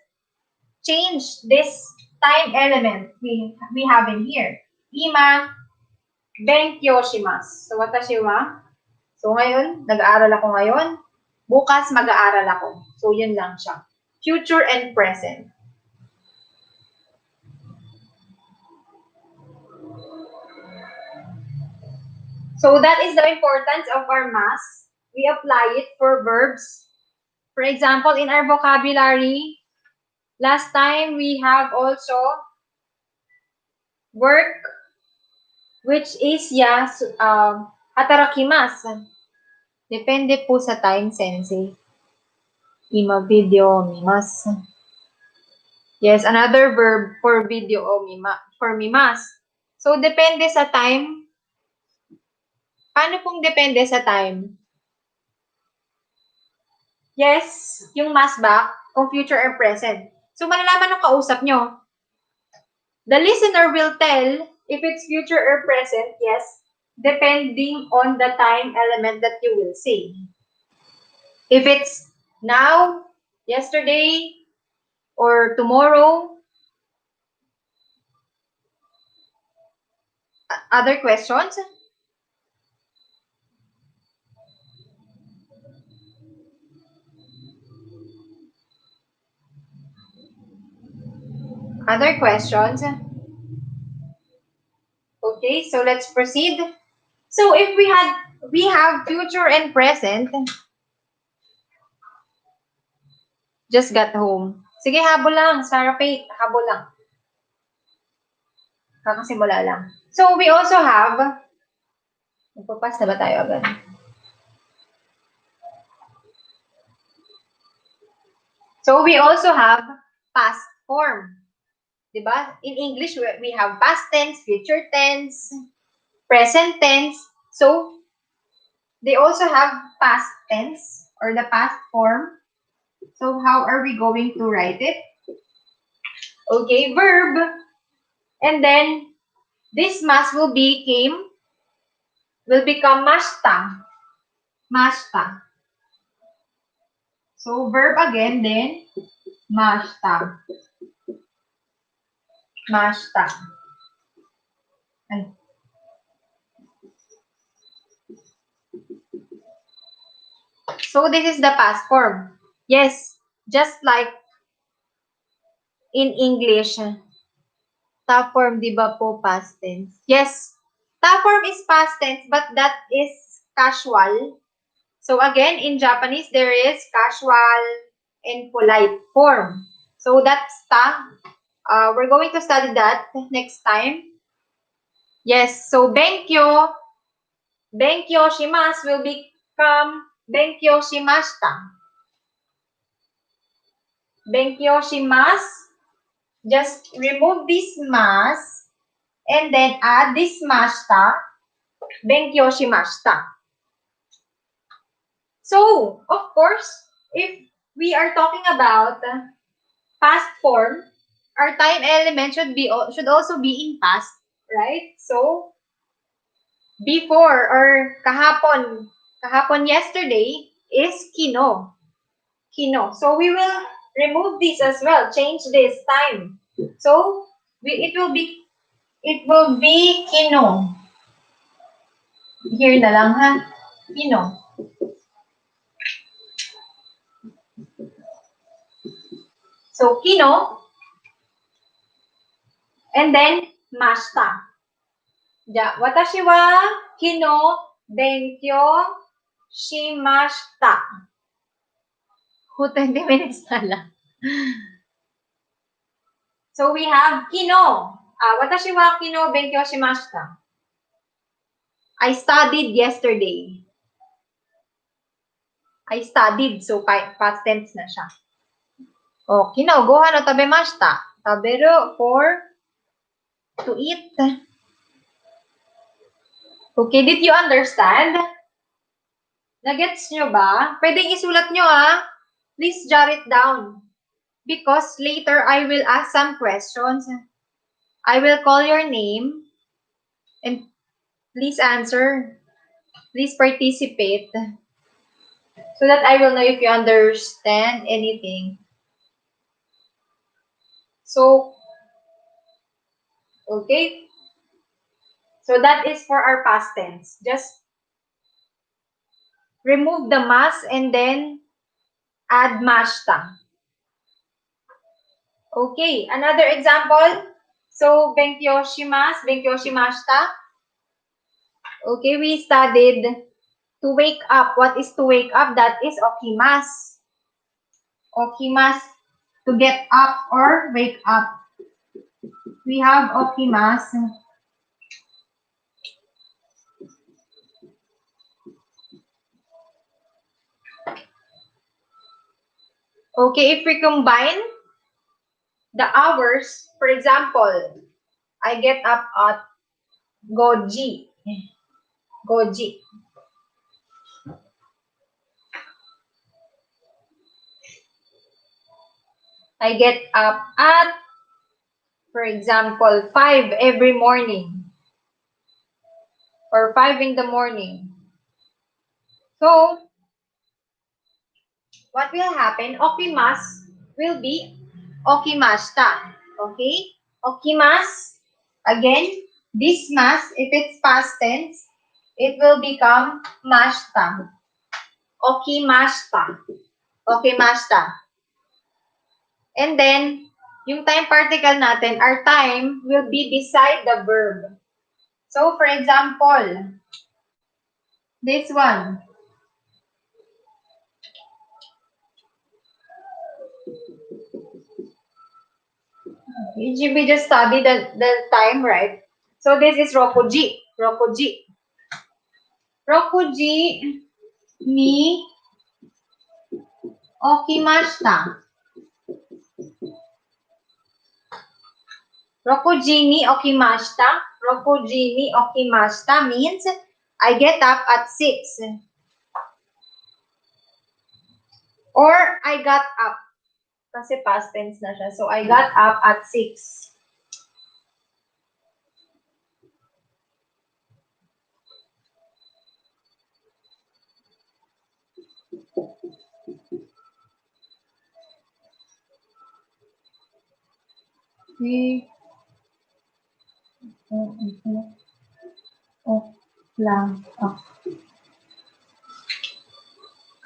change this time element we have in here. Ima benkyou shimasu. So watashi wa. So ngayon, nag-aaral ako ngayon. Bukas mag-aaral ako. So yun lang siya. Future and present. So that is the importance of our mas. We apply it for verbs. For example, in our vocabulary, last time we have also work, which is hatarakimasu. Depende po sa time, Sensei. Ima video mimasu. Yes, another verb for video for mimas. So, depende sa time. Paano pong depende sa time? Yes, yung mas back, kung future or present. So, malalaman ng kausap nyo. The listener will tell if it's future or present, yes, depending on the time element that you will say. If it's now, yesterday, or tomorrow. Other questions? Other questions? Okay, so let's proceed. So if we have future and present, just got home. Sige, habol lang. Sarah Faith, habol lang. Kakasimula lang. So we also have, magpapas na ba tayo agad? So we also have past form. Diba? In English, we have past tense, future tense, present tense. So they also have past tense or the past form. So how are we going to write it? Okay, verb. And then this mas will become mashta. Mashta. So verb again, then mashta. Mashta. So this is the past form. Yes, just like in English, ta form, di ba po, past tense? Yes, ta form is past tense, but that is casual. So again, in Japanese, there is casual and polite form. So that's ta. We're going to study that next time. Yes, so benkyo shimasu will become benkyo shimashita. Benkyo shimasu. Just remove this mas and then add this mashita. Benkyo shimashita. So, of course, if we are talking about past form, our time element should also be in past, right? So, before or kahapon yesterday is kino. Kino. So we will remove this as well. Change this time. So it will be kino. Here na lang ha. Kino. So kino. And then mashita. Ja, watashi wa kino benkyo shimashita. 20 minutes na lang. So we have kino. Watashi wa kino benkyo shimashita. I studied yesterday. I studied, so past tense na siya. O, kino, gohan no tabemashita. Taberu for to eat. Okay, did you understand? Nagets nyo ba? Pwedeng isulat nyo Please jot it down. Because later I will ask some questions. I will call your name. And please answer. Please participate. So that I will know if you understand anything. So, okay. So that is for our past tense. Just remove the mas and then add mashita. Okay, another example. So, benkyo shimasu, benkyo shimashita. Okay, we studied to wake up. What is to wake up? That is okimasu. Okimasu, to get up or wake up. We have okimasu. Okay, if we combine the hours, for example, I get up at goji. Goji. I get up at, for example, 5 every morning. Or 5 in the morning. So, what will happen? Okimasu will be okimashita. Okay? Okimasu. Again, this mas, if it's past tense, it will become mashita. Okimashita. Okimashita. And then, yung time particle natin, our time will be beside the verb. So, for example, This one. We just studied the time, right? So this is Rokuji. Rokuji. Rokuji ni okimashita. Rokuji ni okimashita. Rokuji ni okimashita means I get up at 6. Or I got up. Kasi past tense na siya. So I got up at 6.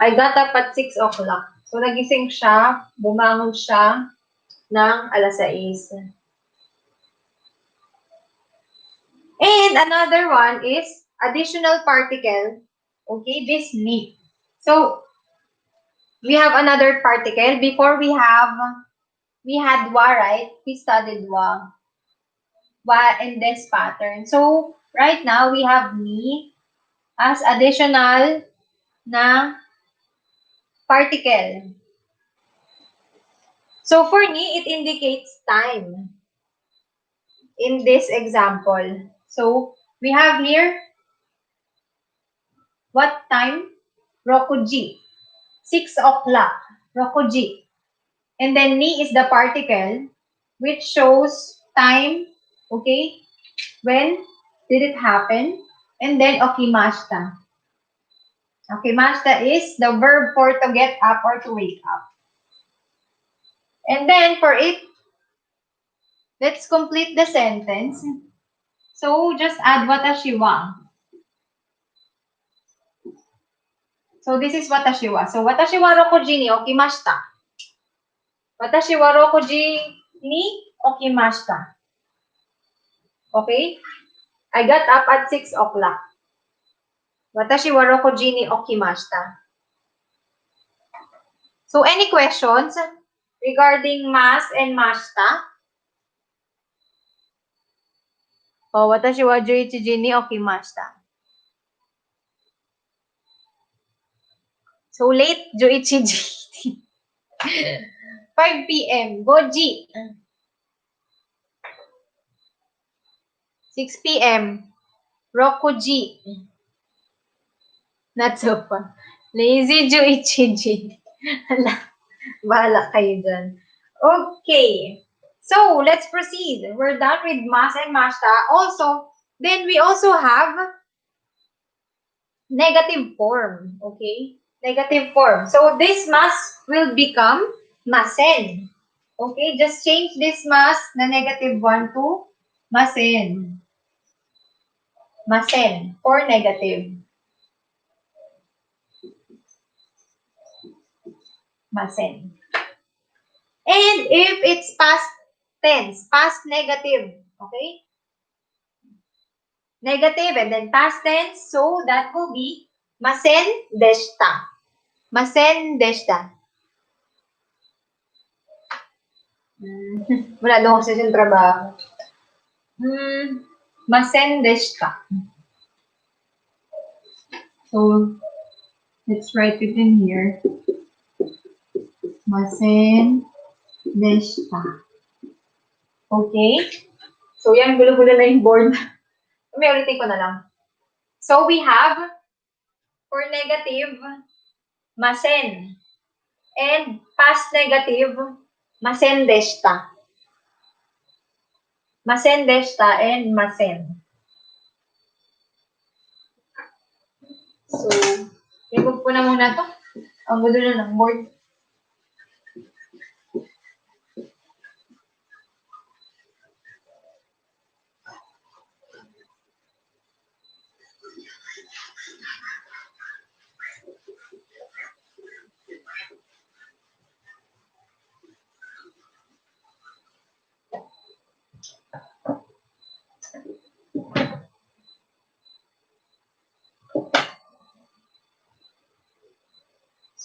I got up at 6 o'clock. So, nagising siya, bumangon siya ng alas 6. And another one is additional particle. Okay, this ni. So, we have another particle. Before we had wa, right? We studied wa. Wa in this pattern. So, right now, we have ni as additional na particle. So, for ni, it indicates time. In this example. So, we have here, what time? Rokuji. 6 o'clock. Rokuji. And then ni is the particle, which shows time, okay? When did it happen? And then okimashita. Okimashita is the verb for to get up or to wake up. And then for it, let's complete the sentence. So just add watashi wa. So this is watashi wa. So watashi wa rokuji ni okimashita. Watashi wa rokuji ni okimashita. Okay? I got up at 6 o'clock. Watashi wa rokuji ni okimashita. So any questions regarding mas and mashita? Oh, watashi wa 11時に起きました. So late 11時. 5 p.m. 5時. 6 p.m. Rokuji. Not so fun. Lazy 11時. Hala, bahala kayo dyan. Okay. So, let's proceed. We're done with mas and mashita. Also, then we also have negative form. Okay? Negative form. So, this mas will become masen. Okay? Just change this mas na negative 1 to masen. Masen for negative. Masen. And if it's past tense, past negative, okay? Negative and then past tense, so that will be masen deshita. Masen deshita. Wala doon kasi yung trabaho. Masen deshita. So, let's write it in here. Masen deshita. Okay? So, yan, gulo-gulo na yung board. May ulitin ko na lang. So, we have, for negative, masen. And past negative, masen deshita. Masen deshita and masen. So, remove ko na muna to. Ang gulo na ng board.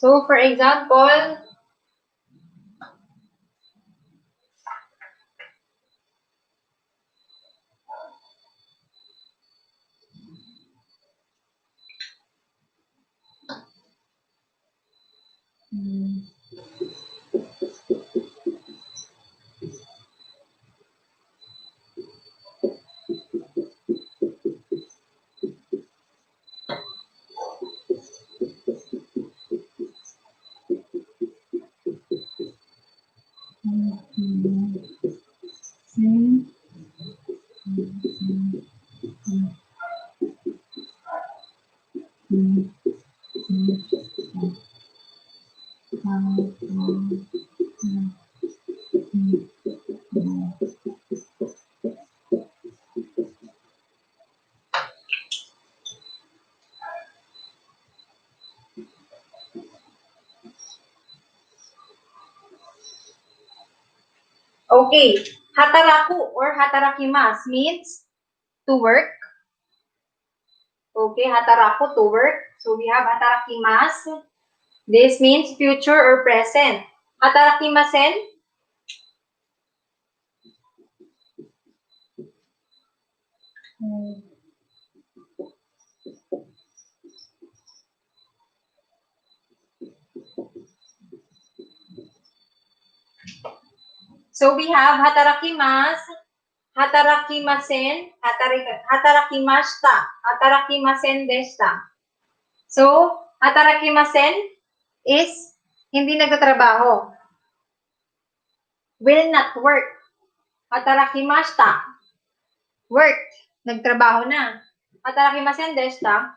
So, for example, okay, hataraku or hatarakimasu means to work. Okay, hataraku to work. So we have hatarakimasu. This means future or present. Hatarakimasen. So we have hatarakimasu, hatarakimasen, hatarakimashita, hatarakimasen deshita. So, hatarakimasen is hindi nagtatrabaho. Will not work. Hatarakimashita, work, nagtrabaho na. Hatarakimasen deshita,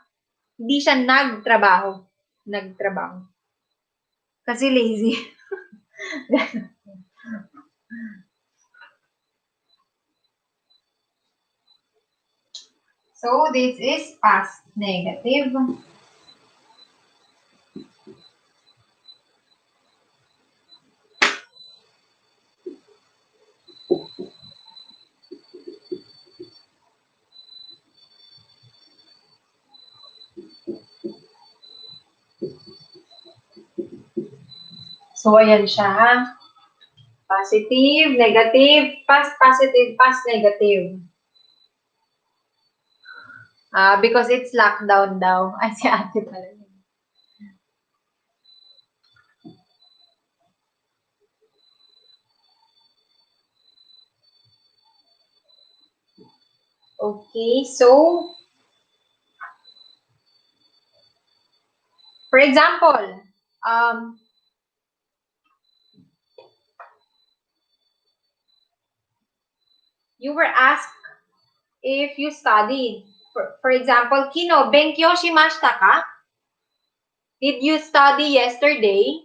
hindi siya nagtrabaho. Nagtrabaho. Kasi lazy. So, this is past negative. So, ayan siya. Positive, negative, past positive, past negative. Because it's lockdown daw. Ay, si ate pala. Okay, so, for example, you were asked if you studied. For example, kino, benkyo shimashita ka? Did you study yesterday?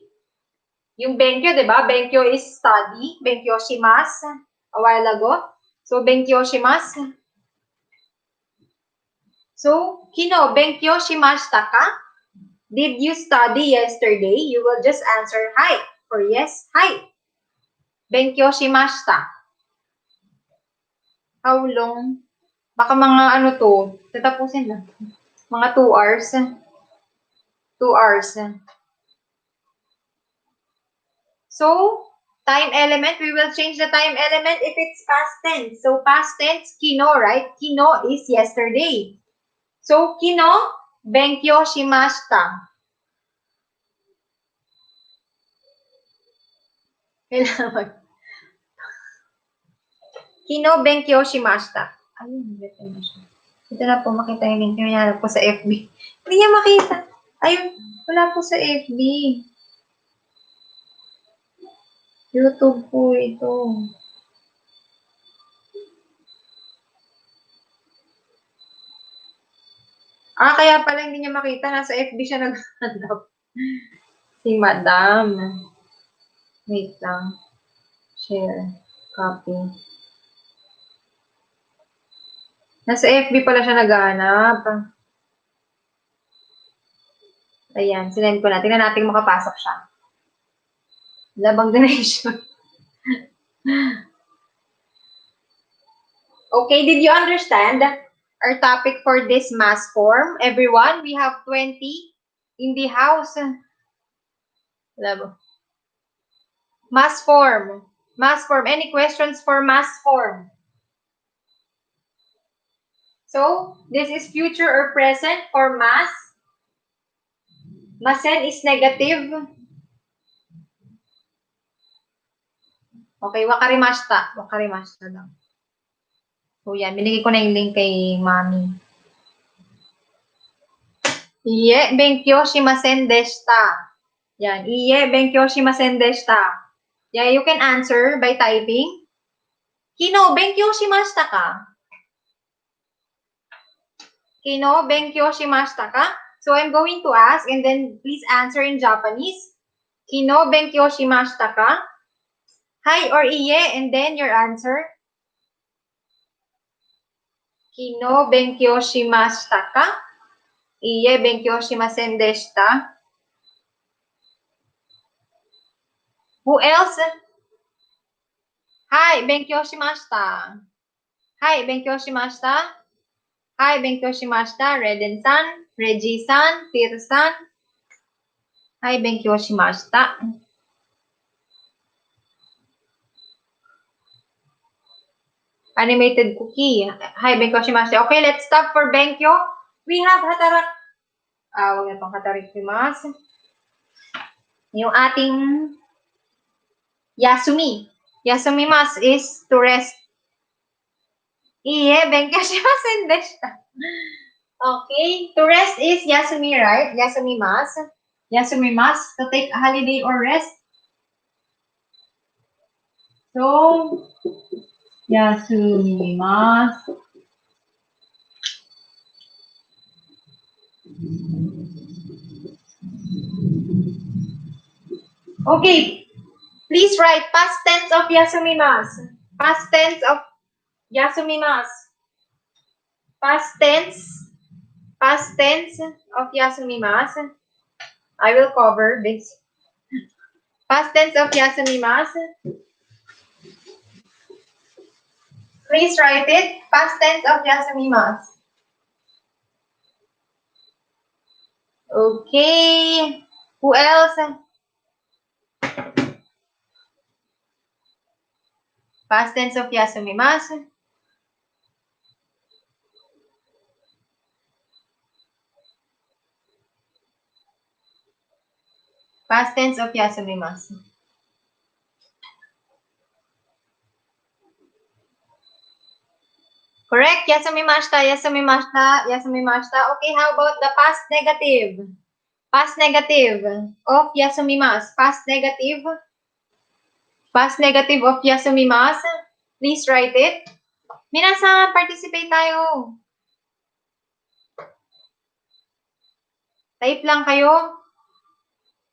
Yung benkyo, di ba? Benkyo is study. Benkyo shimasu a while ago. So, benkyo shimasu. So, kino, benkyo shimashita ka? Did you study yesterday? You will just answer hi. For yes, hi. Benkyo shimashita. How long? Baka mga ano to, tatapusin lang. Mga 2 hours. 2 hours. So, time element, we will change the time element if it's past tense. So, past tense, kino, right? Kino is yesterday. So, kino, benkyo shimashita. Kailangan. Kino, benkyo shimashita. Ayun, ito na po, makita yung link yung hinahanap ko sa FB. Hindi niya makita. Ayun, wala po sa FB. YouTube po ito. Kaya pala hindi niya makita. Nasa FB siya naghanap. Si Madam. Wait lang. Share. Copy. Nasa FB pala siya naghanap. Ayan, sinend ko na. Tingnan natin makapasok siya. Labang donation. Okay, did you understand our topic for this mass form? Everyone, we have 20 in the house. Labo. Mass form. Mass form. Any questions for mass form? So, this is future or present for mass. Masen is negative. Okay, wakarimashita. Wakarimashita lang. So, yan. Binigay ko na yung link kay Mami. Iye, benkyou shimasen deshita. Yan. Iye, benkyou shimasen deshita. Yeah, you can answer by typing. Kino, benkyou shimashita ka? Kino, benkyou shimashita ka? So, I'm going to ask and then please answer in Japanese. Kino, benkyou shimashita ka? Hi or iye, and then your answer. Kino, benkyou shimashita ka? Iye, benkyou shimasen deshita. Who else? Hi, benkyou shimashita. Hi, benkyou shimashita. Hi, benkyou shimashita. Reden-san, Reggie-san, Tir-san. Hi, benkyou shimashita. Animated cookie. Hi, benkyou shimashita. Okay, let's stop for benkyou. We have hatarak. Wag na pang hatarakimasu. Yung ating Yasumi. Yasumimasu is to rest. Iye, benkyou shimasen deshita. Okay, to rest is Yasumi, right? Yasumimasu. Yasumimasu, to take a holiday or rest. So, Yasumimasu. Okay, please write past tense of Yasumimasu. Past tense of Yasumimasu. Past tense of Yasumimasu. I will cover this. Past tense of Yasumimasu. Please write it. Past tense of Yasumimasu. Okay. Who else? Past tense of Yasumimasu. Past tense of Yasumimasu. Correct. Yasumimashita, yasumimashita, yasumimashita. Okay, how about the past negative? Past negative of yasumimasu. Past negative. Past negative of yasumimasu. Please write it. Minasan, participate tayo. Type lang kayo.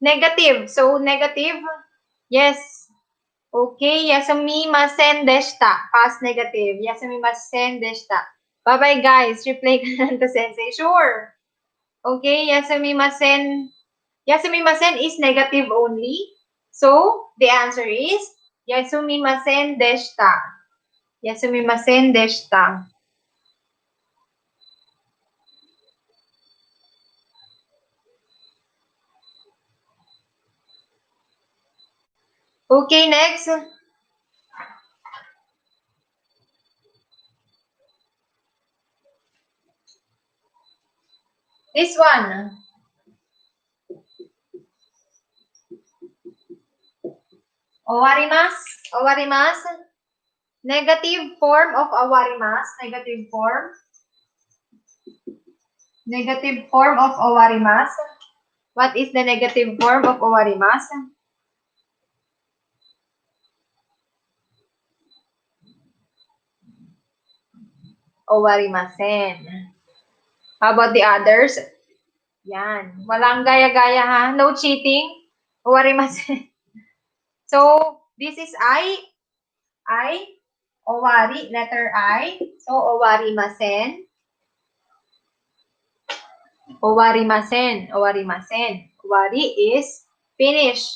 Negative. So, negative. Yes. Okay. Yasumimasen deshita. Past negative. Yasumimasen deshita. Bye-bye, guys. Reply ka lang to Sensei. Sure. Okay. Yasumimasen. Yasumimasen is negative only. So, the answer is yasumimasen deshita. Yasumimasen deshita. Okay, next. This one. Owarimasu. Owarimasu. Negative form of owarimasu. Negative form. Negative form of owarimasu. What is the negative form of owarimasu? Owarimasen. How about the others? Yan. Walang gaya-gaya ha. No cheating. Owarimasen. So, this is I. Owari. Letter I. So, owarimasen. Owarimasen. Owarimasen. Owari is finish.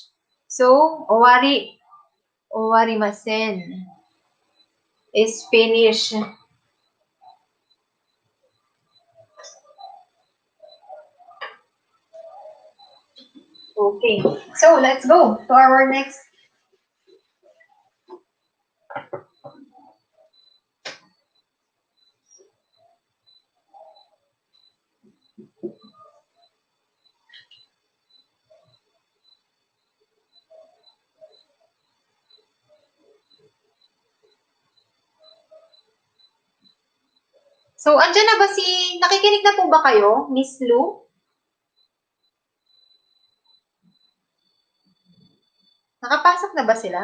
So, owari. Owarimasen is finish. Okay, so let's go to our next. So, andyan na ba nakikinig na po ba kayo, Miss Lou? Nakapasok na ba sila?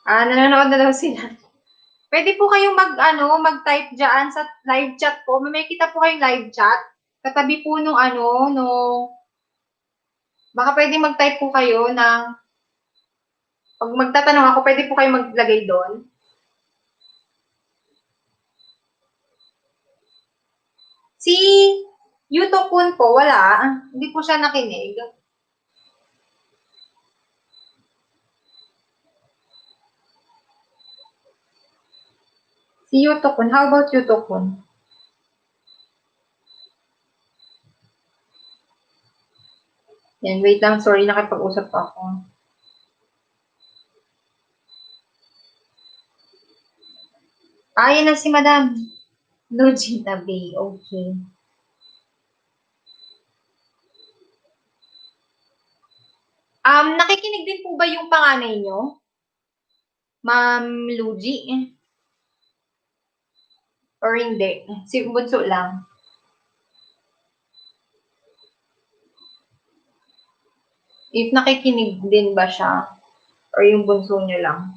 Nanonood na daw sila. Pwede po kayong mag-type diyan sa live chat po. May kita po kayong live chat. Katabi po baka pwede mag-type po kayo ng, pag magtatanong ako, pwede po kayong maglagay doon. Si Yuto-kun po, wala. Hindi po siya nakinig. Si Yuto-kun, how about Yuto-kun? Yan, wait lang. Sorry, nakipag-usap pa ako. Yan na si Madam. Logita Bay. Okay. Nakikinig din po ba yung panganay nyo? Ma'am Luigi? Or hindi? Si Bunso lang. If nakikinig din ba siya? Or yung bunso niya lang?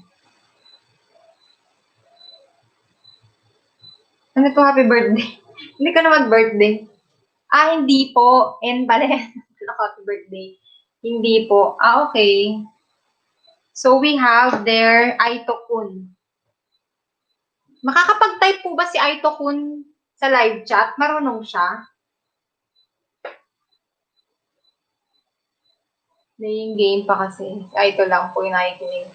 Ano to, happy birthday? Hindi ka na mag-birthday. Hindi po. And pala, happy birthday. Hindi po. Okay. So, we have there, Aito-kun. Makakapag-type po ba si Aito-kun sa live chat? Marunong siya? Playing game pa kasi. Aito lang po yung nakikinig.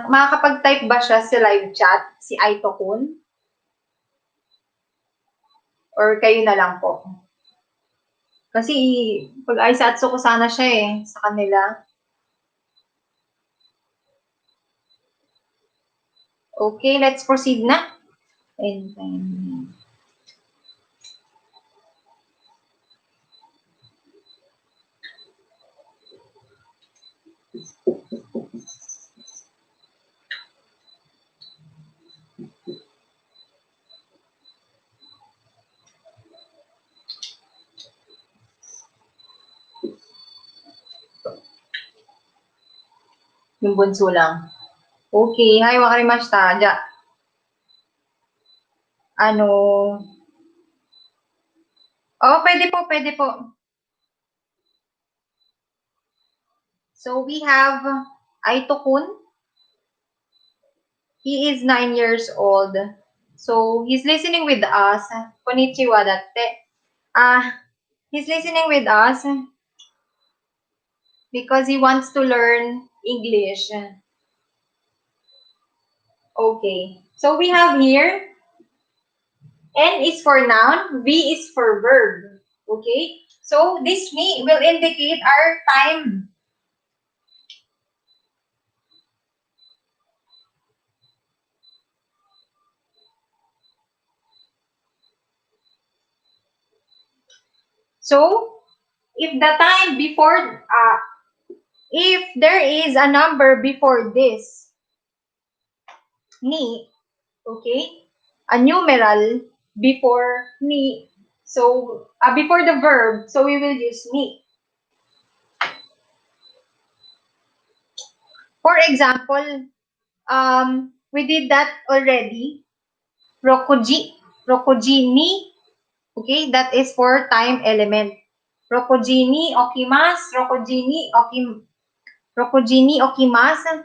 Makakapag-type ba siya sa live chat, si Aito-kun? Or kayo na lang po? Kasi pag-aisatsu ko sana siya sa kanila. Okay, let's proceed na. And yung bunso lang. Okay, hi, wakarimashita. Pwede po. So, we have Aito-kun. He is 9 years old. So, he's listening with us. Konnichiwa datte. He's listening with us because he wants to learn English. Okay. So, we have here, N is for noun, V is for verb. Okay? So, this me will indicate our time. So, if the time before, if there is a number before this, ni, okay, a numeral before ni, so, before the verb, so we will use ni. For example, we did that already. Rokuji ni, okay, that is for time element. Rokuji ni okimasu, rokuji ni okimasu.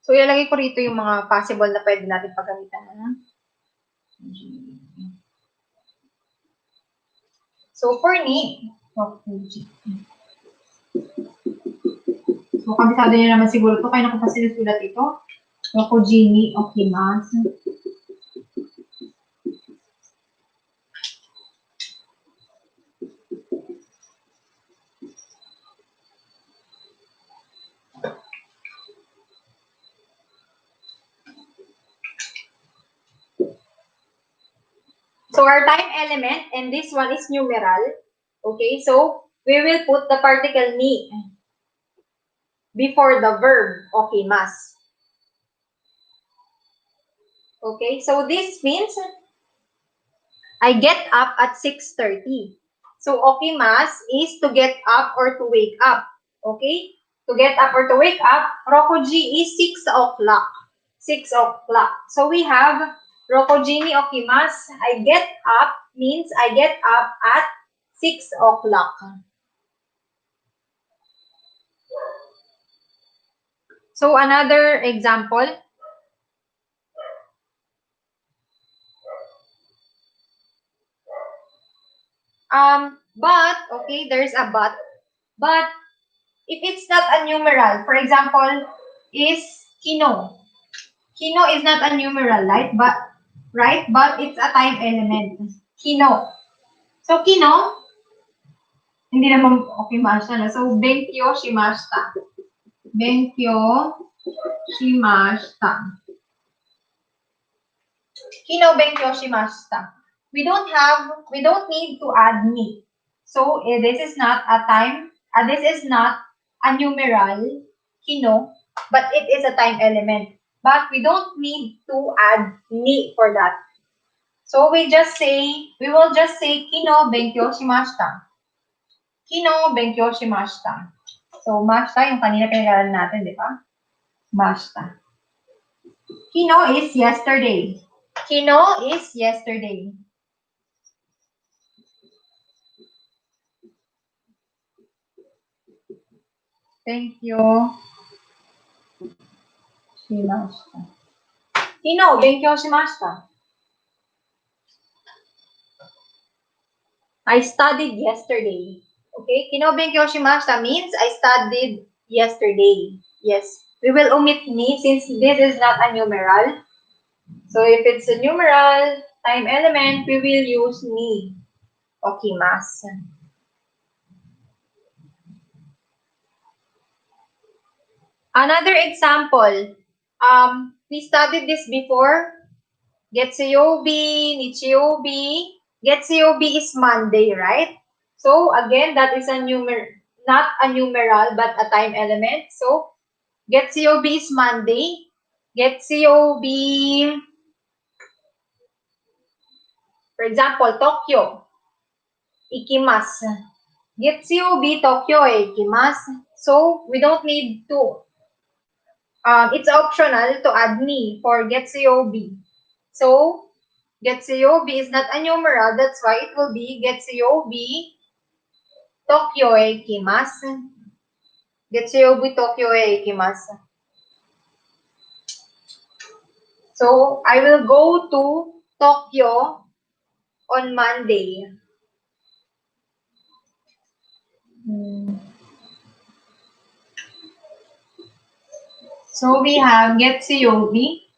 So, ilalagay ko rito yung mga possible na pwede natin paggamitan. So, for ni, so, kabisado niyo naman siguro ito. Kaya na ko pa sinusulat ito. Rokujini okimasu. So, our time element, and this one is numeral. Okay, so, we will put the particle ni before the verb okimasu. Okay, so this means I get up at 6:30. So, okimasu is to get up or to wake up. Okay? To get up or to wake up, rokoji is 6 o'clock. 6 o'clock. So, we have rokoji ni okimasu. I get up means I get up at 6 o'clock. So, another example. But, okay, there's a but, if it's not a numeral, for example, is kino. Kino is not a numeral, right? But it's a time element. Kino. So, kino, hindi naman okimasu na. So, benkyo shimashita. Benkyo shimashita. Kino benkyo shimashita. We don't need to add ni. So, this is not a numeral, kino, but it is a time element. But we don't need to add ni for that. So, we will just say, kino benkyo shimashita. Kino benkyo shimashita. So, mashita, yung kanina pinag-aralan natin, di ba? Mashita. Kino is yesterday. Kino is yesterday. Thank you. Shimashita. Kino benkyo shimashita. I studied yesterday. Okay? Kino benkyo shimashita means I studied yesterday. Yes. We will omit ni since this is not a numeral. So if it's a numeral time element, we will use ni. Okimasu. Another example. We studied this before. Getsuyobi, Nichiyobi. Getsuyobi is Monday, right? So, again, that is not a numeral, but a time element. So, Getsuyobi is Monday. Getsuyobi, for example, Tokyo. Ikimasu. Getsuyobi, Tokyo, ikimasu. So, we don't need to. It's optional to add ni for Getsuyobi. So, Getsuyobi is not a numeral. That's why it will be Getsuyobi Tokyo e ikimasu. Getsuyobi Tokyo e ikimasu. So, I will go to Tokyo on Monday. So, we have Getsuyobi.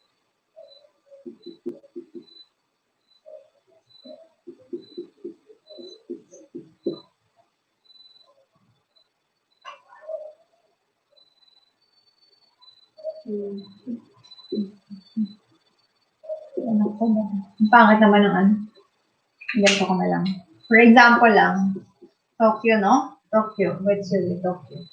Ang pangit naman ng ano. Ganito ko na lang. For example lang. Tokyo, no? Tokyo. Getsuyobi, Tokyo.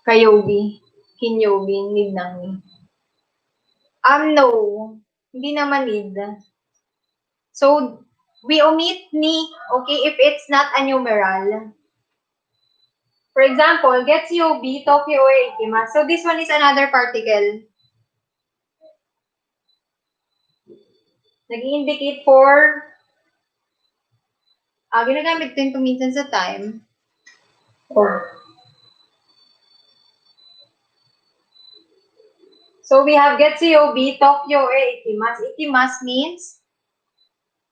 Kayobi. Kinyobi. Need ng ni. No. Hindi naman need. So, we omit ni, okay, if it's not a numeral. For example, Getsuyobi, Tokyo, or Ikimasu. So, this one is another particle. Nag-indicate for, ginagamit din ito minsan sa time. Oh. So, we have Getsuyobi, Tokyo, or Ikimasu. Ikimasu means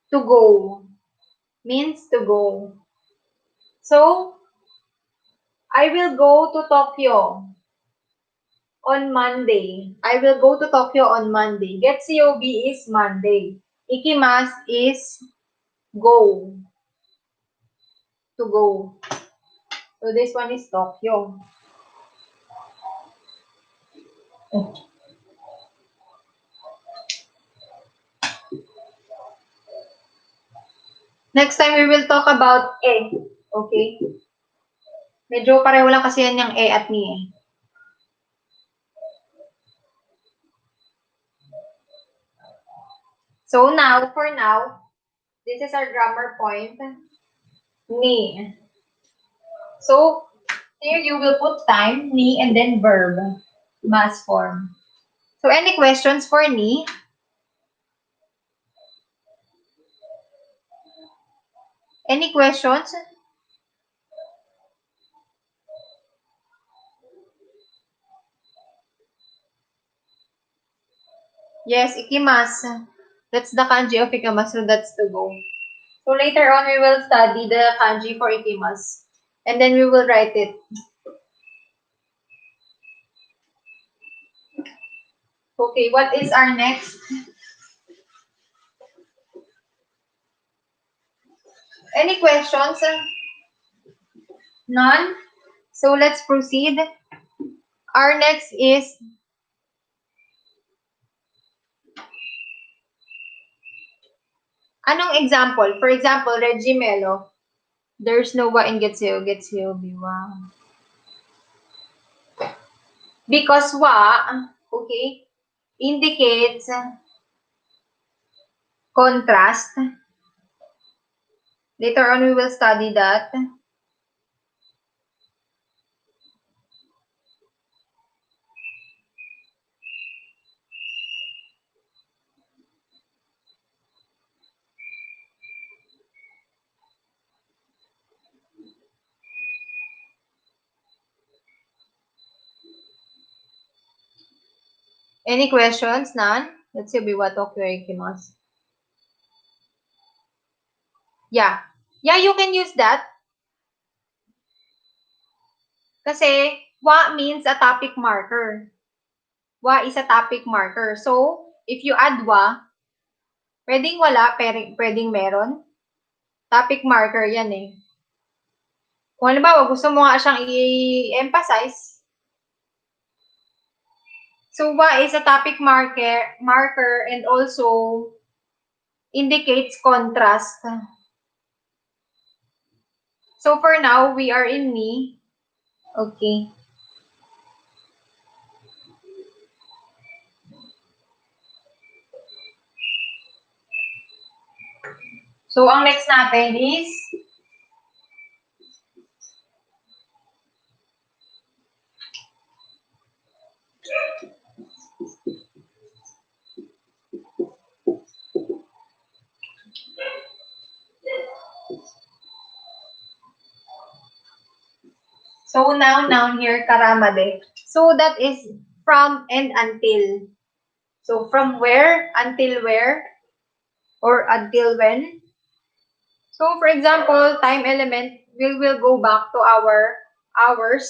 to go. Means to go. So, I will go to Tokyo on Monday. I will go to Tokyo on Monday. Getsuyobi is Monday. Ikimasu is go. To go. So, this one is Tokyo. Next time, we will talk about E. Okay? Medyo pareho lang kasi yan yung E at ni E. So now, for now, this is our grammar point. Ni. So, here you will put time, ni, and then verb. Mass form. So, any questions for ni? Any questions? Yes, ikimasu. That's the kanji of ikimasu. That's to go. So later on, we will study the kanji for ikimasu. And then we will write it. Okay, what is our next? Any questions? None? So let's proceed. Our next is anong example? For example, Reggie Melo. There's no wa in Getsuyo. Getsuyo be wa. Because wa, okay, indicates contrast. Later on, we will study that. Any questions? None? Let's see, biwa Tokyo ikimasu. Yeah. Yeah, you can use that. Kasi, wa means a topic marker. Wa is a topic marker. So, if you add wa, pwedeng wala, pwedeng meron. Topic marker yan eh. Kung halimbawa, gusto mo nga siyang i-emphasize. So, wa is a topic marker and also indicates contrast. So, for now, we are in ni. Okay. So, ang next natin is so, noun here, karamade. So, that is from and until. So, from where, until where, or until when. So, for example, time element, we will go back to our hours.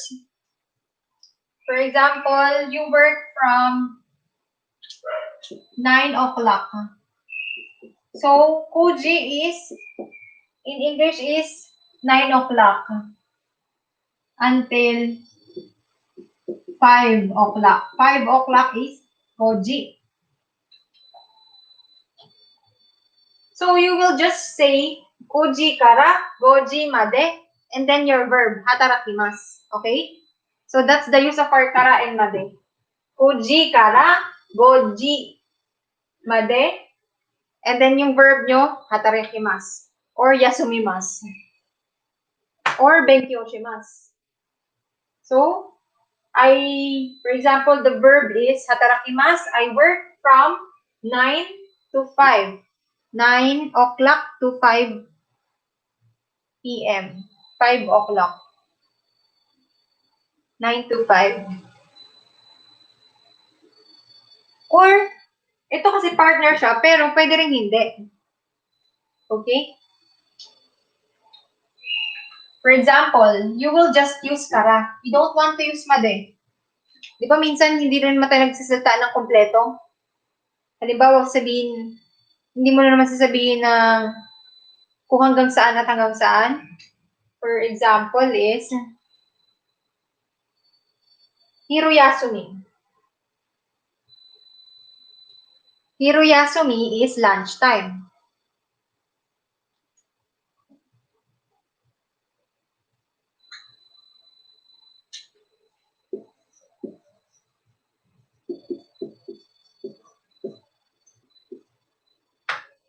For example, you work from 9 o'clock. So, Kuji is, in English is 9 o'clock until 5 o'clock. 5 o'clock is Koji. So, you will just say, Koji kara, goji made, and then your verb, hatarakimasu. Okay? So that's the use of our kara and made. Koji kara, goji made. And then yung verb nyo, hatarekimasu. Or yasumimasu. Or benkyoshimasu. So, for example, the verb is hatarakimasu. I work from 9 to 5. 9 o'clock to 5 p.m. 5 o'clock. 9 to 5. Or, ito kasi partner siya, pero pwede rin hindi. Okay? For example, you will just use kara. You don't want to use made. Di ba minsan hindi rin tayo nagsasalita ng kompleto? Halimbawa, sabihin, hindi mo na naman sasabihin na kung hanggang saan at hanggang saan. For example is, Hiruyasumi. Hiruyasumi is lunchtime.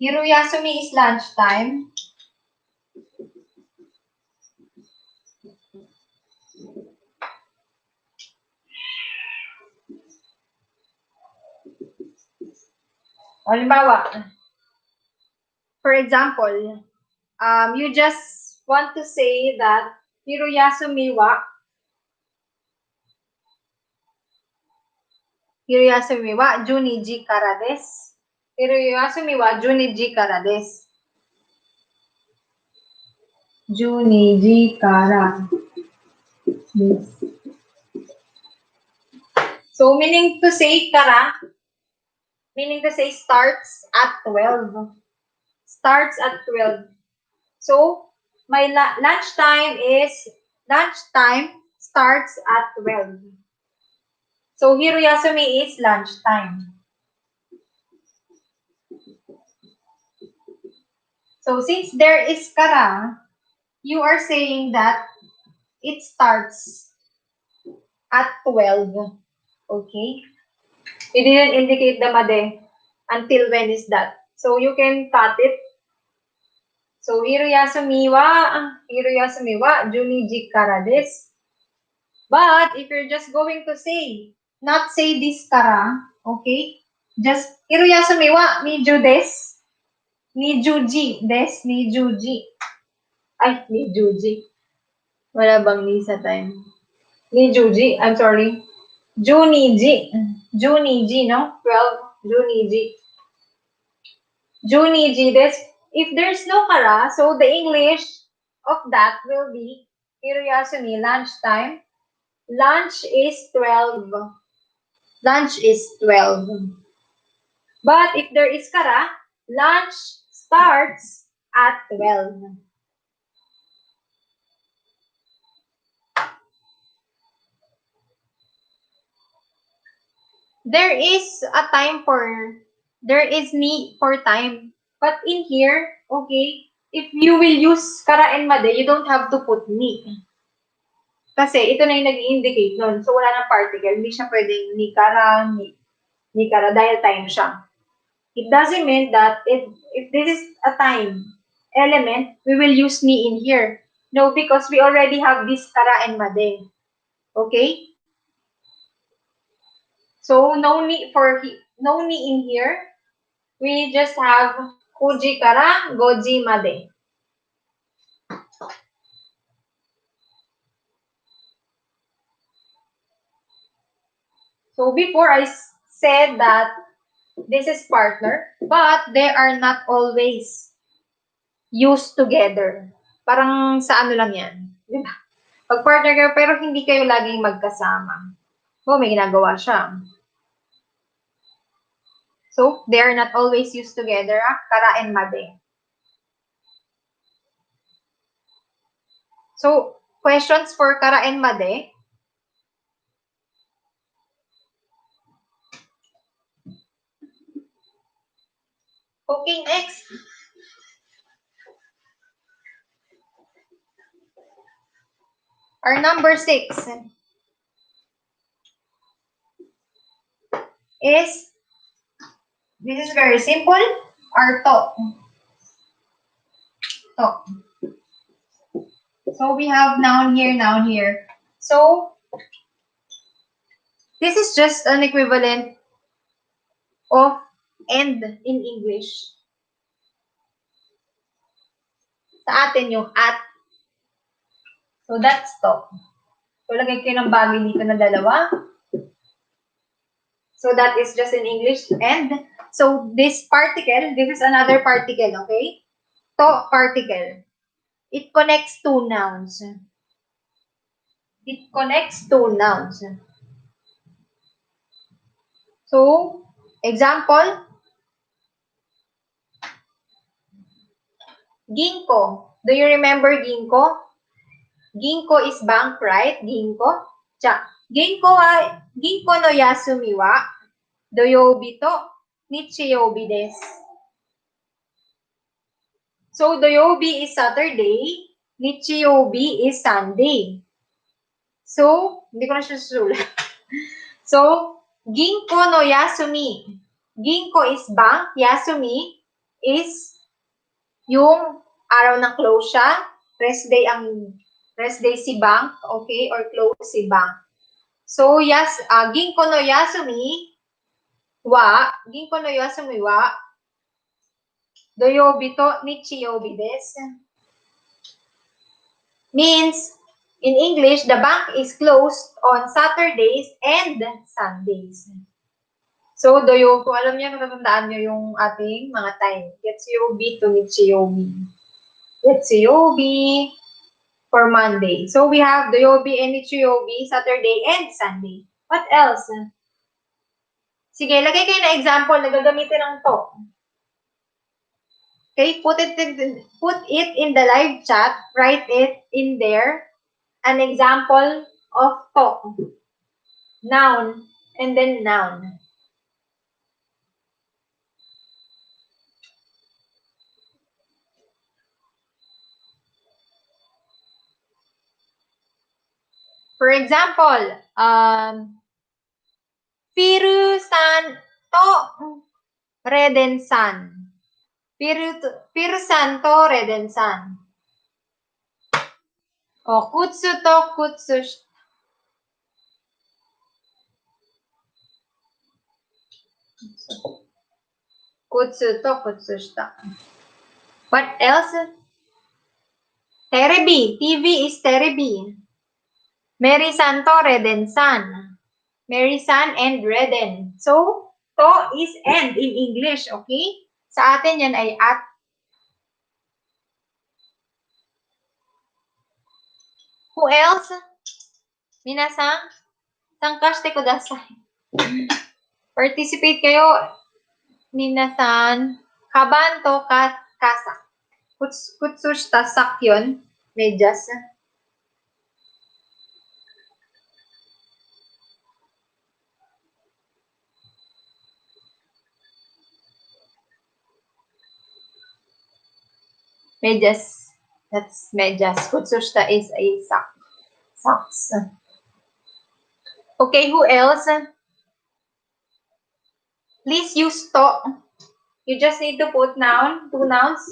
Hiruyasumi is lunchtime. Halimbawa, for example, you just want to say that Hiruyasumi wa juniji kara desu. Hiruyasumi wa juniji kara desu. Juniji kara desu. So, meaning to say kara, meaning to say starts at 12. Starts at 12. So, my lunchtime starts at 12. So, Hiruyasumi is lunchtime. So, since there is kara, you are saying that it starts at 12. Okay? You didn't indicate the made until when is that. So, you can cut it. So, Hiruyasumi wa juniji kara desu. But, if you're just going to say, not say this kara, okay? Just, Hiruyasumi wa niju desu. Nijuji desu, nijuji. Ay, nijuji. Wala bang ni sa time? Nijuji, I'm sorry. Juniji. Juniji, no? 12, Juniji. Juniji desu. If there's no kara, so the English of that will be Hiruyasumi, lunchtime. Lunch is 12. Lunch is 12. But if there is kara, lunch starts at 12. There is a time there is need for time. But in here, okay, if you will use kara and made, you don't have to put ni. Kasi ito na yung nag-indicate nun. So, wala nang particle. Hindi siya pwedeng ni kara dahil time siya. It doesn't mean that if this is a time element, we will use ni in here. No, because we already have this kara and made. Okay? So, no ni in here. We just have kuji kara goji made. So before I said that this is partner, but they are not always used together. Parang sa ano lang yan. Diba? Pag partner kayo, pero hindi kayo laging magkasama. Oh, may ginagawa siya. So, they are not always used together, kara and made. So, questions for kara and made? Okay, next. Our number 6. is, this is very simple, are to. To. So we have noun here, noun here. So this is just an equivalent of and in English. Sa atin yung at. So that's to. So lagay ko ng bagay dito na dalawa. So that is just in English. And so this particle, this is another particle, okay? To particle. It connects two nouns. It connects two nouns. So, example, ginkgo. Do you remember ginkgo? Ginkgo is bank, right? Ginkgo. Ginkgo no yasumi wa doyobi to nichiyobi desu. So, doyobi is Saturday, nichiyobi is Sunday. So, hindi ko na siya susulat. So, ginkgo no yasumi. Ginkgo is bank, yasumi is yung araw ng close siya. Rest day si bank, okay, or close si bank. So, ginkgo no yasumi wa doyobi to nichiyobi desu. Means, in English, the bank is closed on Saturdays and Sundays. So, doyobi, kung alam niyo, natatandaan niyo yung ating mga time. Getsuyobi to nichiyobi. Getsuyobi for Monday. So, we have doyobi and nichiyobi, Saturday and Sunday. What else? Sige, lagay kayo na example na gagamitin ng to. Okay, put it in the live chat, write it in there, an example of to, noun, and then noun. For example, Firu-san to Reden-san. Firu-san to Reden-san. O, kutsu to kutsushita. Kutsu to kutsushita. What else? Terebi. TV is terebi. Mary-san to Reden-san. Mary-san and Reden. So, to is and in English, okay? Sa atin yan ay at. Who else? Minasan, sankashite kudasai. Participate kayo. Minasan, kaban to kasa. Kutsushita sak yun. Medyas. Medyas. That's medyas. Kutsushita is a sak. Socks. Okay, who else? Please use to. You just need to put noun, two nouns.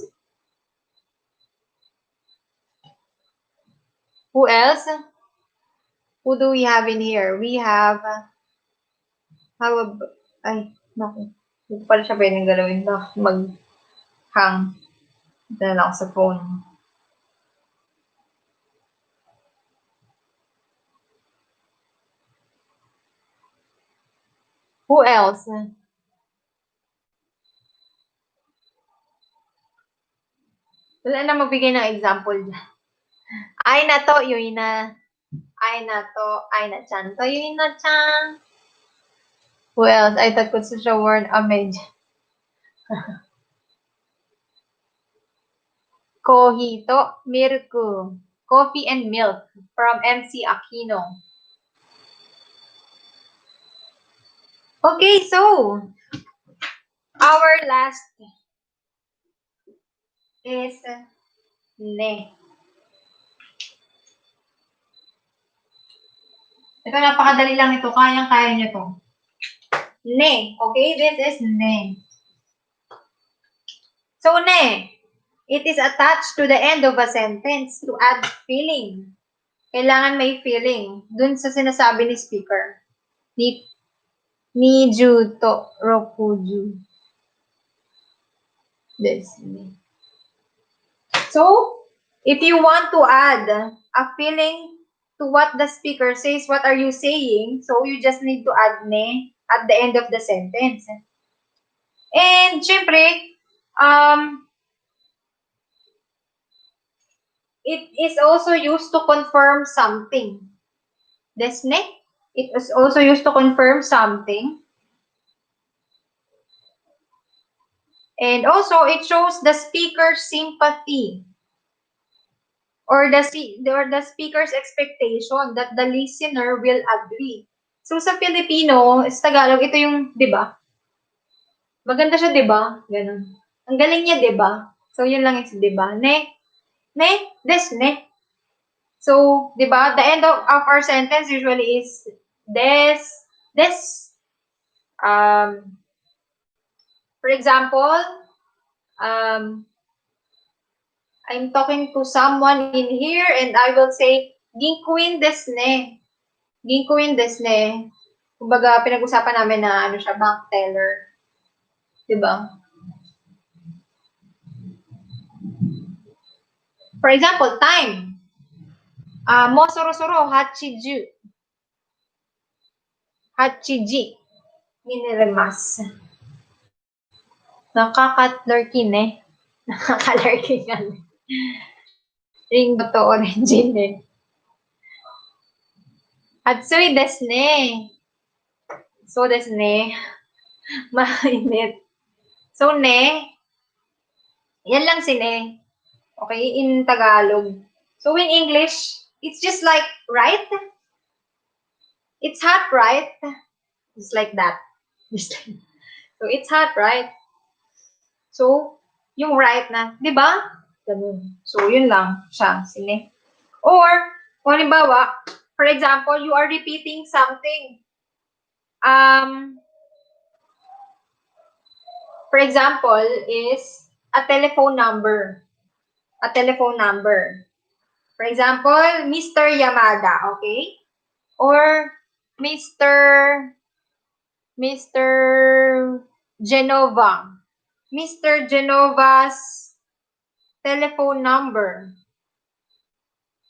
Who else? Who do we have in here? We have, ay, naku. Hindi pala siya pwedeng galawin to. Mag-hang. Ito na lang sa phone. Who else? Wala na magbigay ng example dyan. Ay na to, yun na. Ay na to, ay na chan to, yun na chan. Who else? I thought ko siya word amid. Kohito, milku. Coffee and milk from MC Aquino. Okay, so our last is ne. Ito, napakadali lang ito. Kayang-kaya nyo to. Ne. Okay, this is ne. So, ne, it is attached to the end of a sentence to add feeling. Kailangan may feeling dun sa sinasabi ni speaker. Niju to rokuju. This. So, if you want to add a feeling to what the speaker says, what are you saying? So, you just need to add ne at the end of the sentence. And, syempre, it is also used to confirm something. Desu ne? It is also used to confirm something. And also, it shows the speaker's sympathy or the speaker's expectation that the listener will agree. So, sa Filipino, sa Tagalog, ito yung, di ba? Maganda siya, di ba? Ganun. Ang galing niya, di ba? So, yun lang is, di ba? Ne, desu ne. So, di ba? The end of our sentence usually is des. For example, I'm talking to someone in here and I will say, ginkuin desu ne. Ginkuin desu ne. Kumbaga, pinag-usapan namin na ano siya, bank teller. Diba? For example, time. Mo soro-soro, hachiju. Hachiji. Minirimasu. Nakaka-lurkin eh. Nakaka-lurkin yan. Ringo to origin eh. Hatsui desu ne. So desu ne. Mainit. So ne. Yan lang si ne. Okay, in Tagalog. So in English, it's just like, right? It's hot, right? Just like that. So it's hot, right? So, yung right na, di ba? Ganun. So, yun lang siya, sine. Or, kung halimbawa, for example, you are repeating something. For example, is a telephone number. A telephone number. For example, Mr. Yamada, okay? Or Mr. Genova. Mr. Genova's telephone number.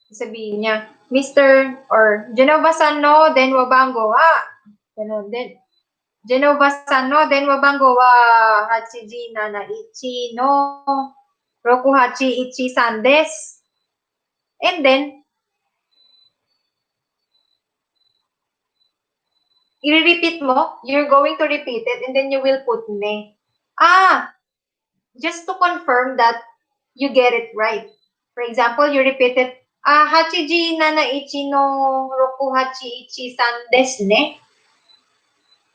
Sabihin niya, Mr. or Genova-san no denwa bango wa. Ganun din. Genova-san no denwa bango wa hachiji nanaichi no roku hachi ichi san desu. And then, i-repeat mo, you're going to repeat it, and then you will put ne. Just to confirm that you get it right. For example, you repeat it, hachiji nanaichi no roku hachi ichi san desu ne.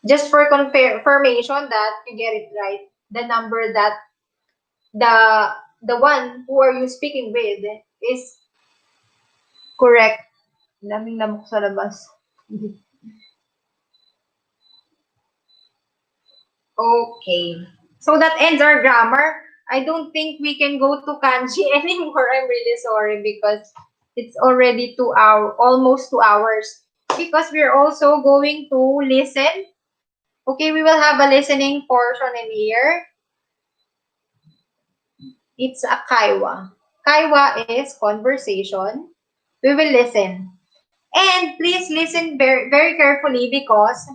Just for confirmation that you get it right. The number that the one who are you speaking with is correct. Daming lamok sa labas. Okay. So that ends our grammar. I don't think we can go to kanji anymore. I'm really sorry because it's already almost 2 hours. Because we're also going to listen. Okay, we will have a listening portion in here. It's a kaiwa. Kaiwa is conversation. We will listen. And please listen very, very carefully because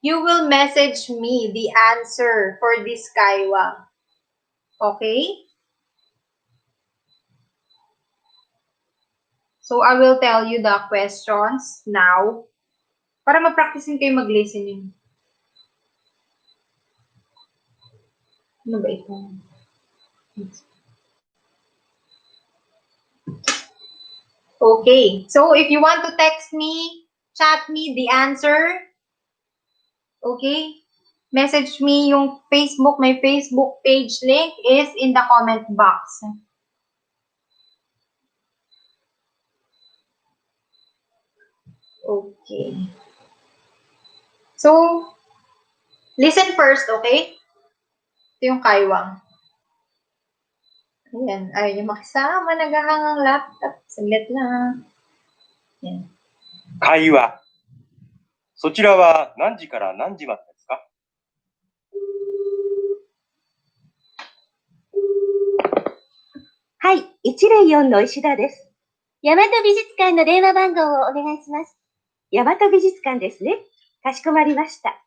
you will message me the answer for this kaiwa. Okay? So, I will tell you the questions now para ma-practicein kayo mag-listening. Ano ba ito? Okay. So, if you want to text me, chat me the answer. Okay? Message me yung Facebook. My Facebook page link is in the comment box. Okay. So, listen first, okay? Ito yung kaywang. Ayan. Ayaw yung makisama. Naghahangang laptop. Saglit lang. Ayan. 会話。そちらは何時から何時までですか？はい、104の石田です。大和美術館の電話番号をお願いします。大和美術館ですね。かしこまりました。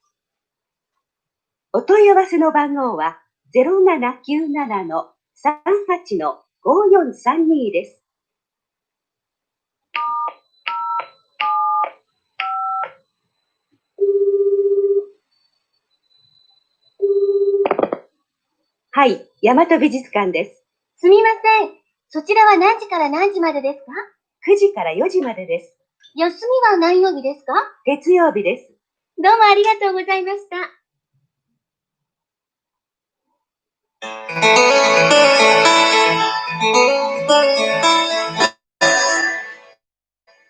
お問い合わせの番号は0797-38-5432です。はい、大和美術館です。すみません。そちらは何時から何時までですか？ 9 時から4時までです。休みは何曜日ですか？月曜日です。どうもありがとうございました。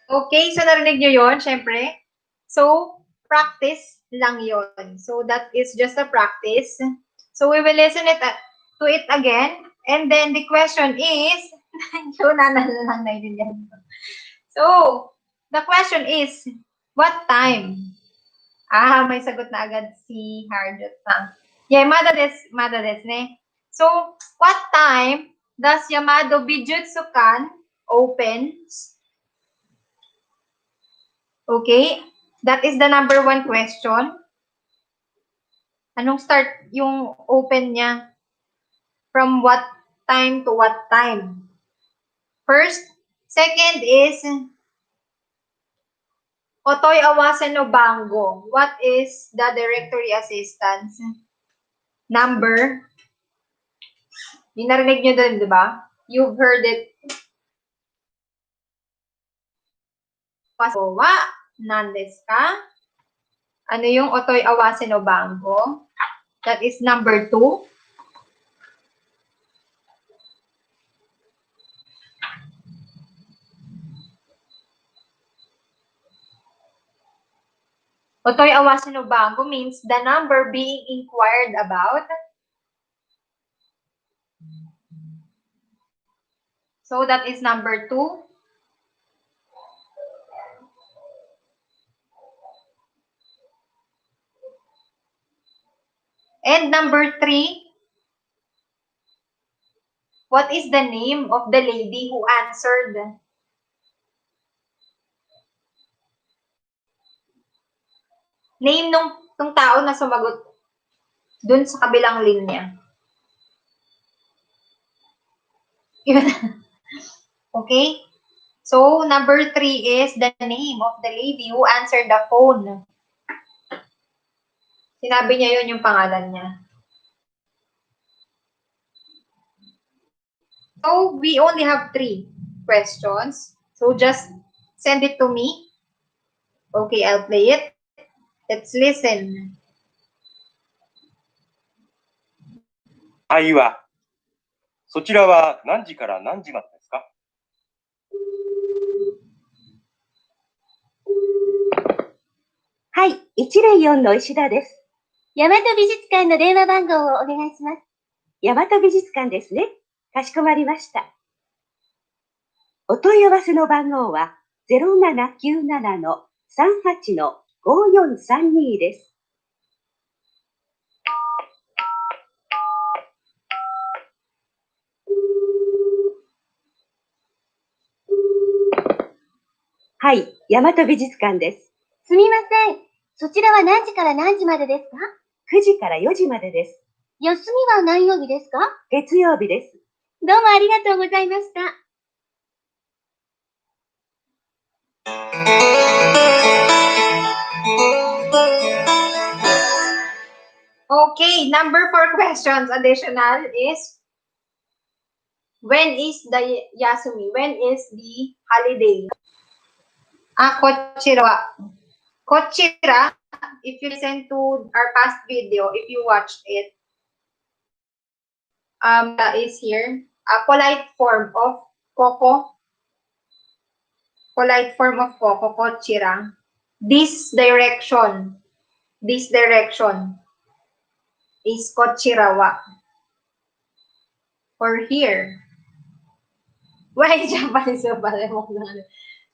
Okay, so narinig nyo yun, syempre. So, practice lang yon. So, that is just a practice. So, we will listen to it again. And then, the question is, yun na lang naiintindihan ko. So, the question is, what time? May sagot na agad si Harjot-san. Yeah, Mada desu ne. So, what time does Yamado Bijutsukan opens? Okay, that is the number 1 question. Anong start yung open niya? From what time to what time? First. Second is Otoy Awasen no Bango. What is the directory assistance number? Yung narinig nyo doon, di ba? You've heard it. Wa nandes ka? Ano yung Otoy Awasen no Bango? That is number 2. Otoy Awasen no Bango means the number being inquired about. So that is number 2. And number 3, what is the name of the lady who answered? Name nung tao na sumagot dun sa kabilang linya. Okay? So, number 3 is the name of the lady who answered the phone. Sinabi niya yun yung pangalan niya. So, we only have 3 questions. So, just send it to me. Okay, I'll play it. Let's listen. 会話。そちらは何時から何時までですか？はい、104の石田です。大和美術館の電話番号をお願いします。大和美術館ですね。かしこまりました。お問い合わせの番号は0797-38-5432です。はい、大和美術館です。すみません。そちらは何時から何時までですか？ 9 時から4時までです。休みは何曜日ですか？月曜日です。どうもありがとうございました。Okay, number 4 questions additional is, when is the Yasumi? When is the holiday? Kochira. Kochira, if you listen to our past video, if you watched it, is here, a polite form of Koko. Polite form of Koko, Kochira. This direction is kochirawa. Or here. Why Japanese so pala mo na ano?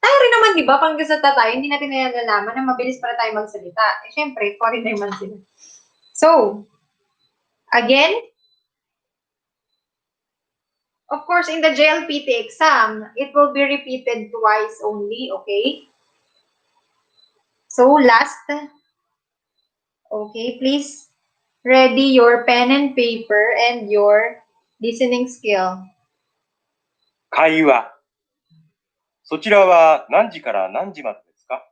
Tayo rin naman, di ba? Pag gusata tayo, hindi natin nalalaman na mabilis para tayo magsalita. Eh, syempre, foreign naman sila. So, again, of course, in the JLPT exam, it will be repeated twice only, okay? So, last, okay, please ready your pen and paper and your listening skill. 会話。そちらは何時から何時までですか？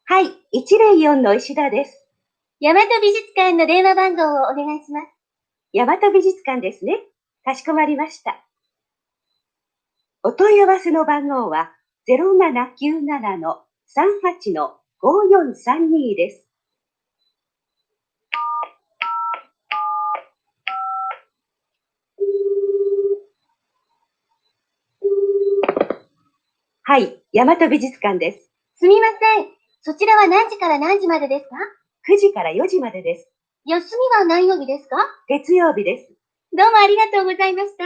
はい、104の石田です。大和美術館の電話番号をお願いします。大和美術館ですね。かしこまりました。お問い合わせの番号は0797-38-5432です。はい、大和美術館です。すみません。そちらは何時から何時までですか？ 9 時から4時までです。休みは何曜日ですか？月曜日です。どうもありがとうございました。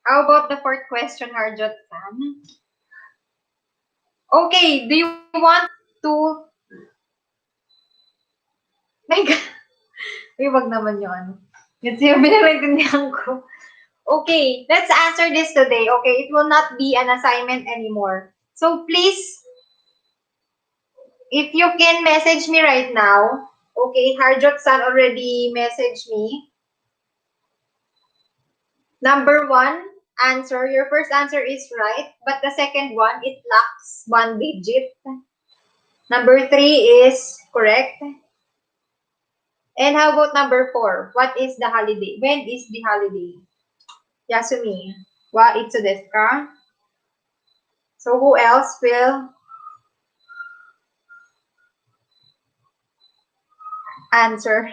How about the fourth question, Harjot-san? Okay, do you want to... My God. Uy, wag naman yung ano. Kasi yung binaintindihan ko. Okay, let's answer this today. Okay, it will not be an assignment anymore. So please, if you can message me right now. Okay, Harjot-san already messaged me. Number 1, answer. Your first answer is right, but the second one, it lacks 1 digit. Number 3 is correct. And how about number 4? What is the holiday? When is the holiday? Yasumi, wa itsu desu ka? So who else will answer?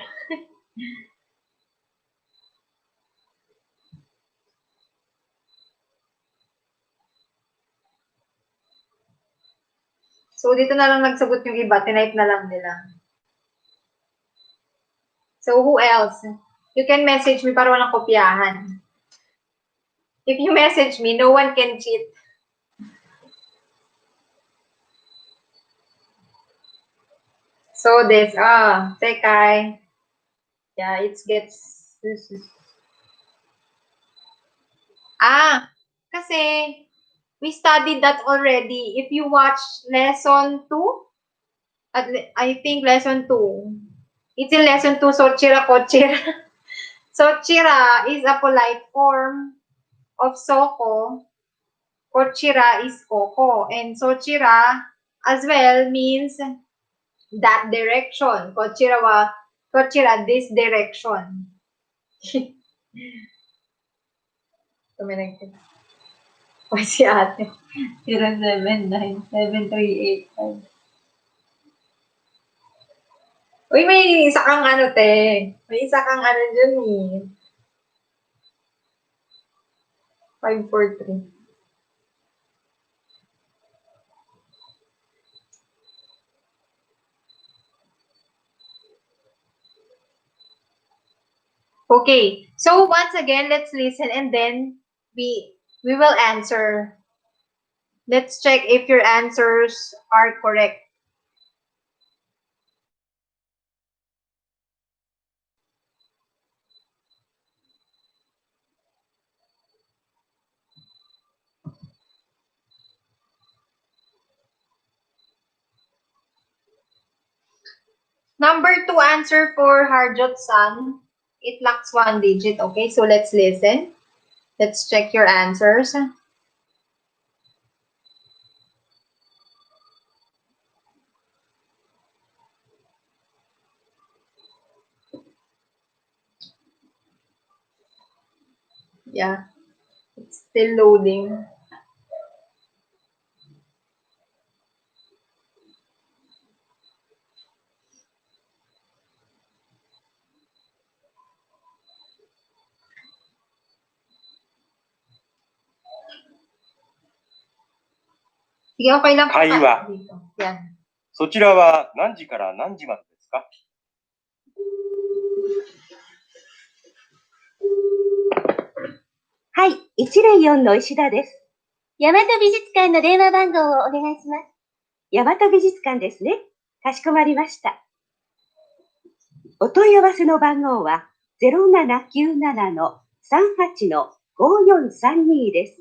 So dito na lang nagsagot yung iba, tinipe na lang nila. So who else? You can message me para walang kopyahan. If you message me, no one can cheat. So this, Sekai. Yeah, it gets... Kasi we studied that already. If you watch lesson 2, I think lesson 2, it's in lesson 2, Sochira Kochira. Sochira is a polite form of Soko. Kochira is Koko. And Sochira as well means that direction. Kochira, this direction. O si ate. 0797385. Uy, may isa kang ano, te. May isa kang ano dyan, eh. 543. Okay. So, once again, let's listen and then we will answer. Let's check if your answers are correct. Number 2 answer for Harjot-san. It lacks 1 digit. Okay, so let's listen. Let's check your answers. Yeah, it's still loading. Sige, okay lang po. Khay wa. Dito. Yan. そちらは何時から何時までですか？はい、104の石田です。大和美術館の電話番号をお願いします。大和美術館ですね。かしこまりました。お問い合わせの番号は0797-38-5432です。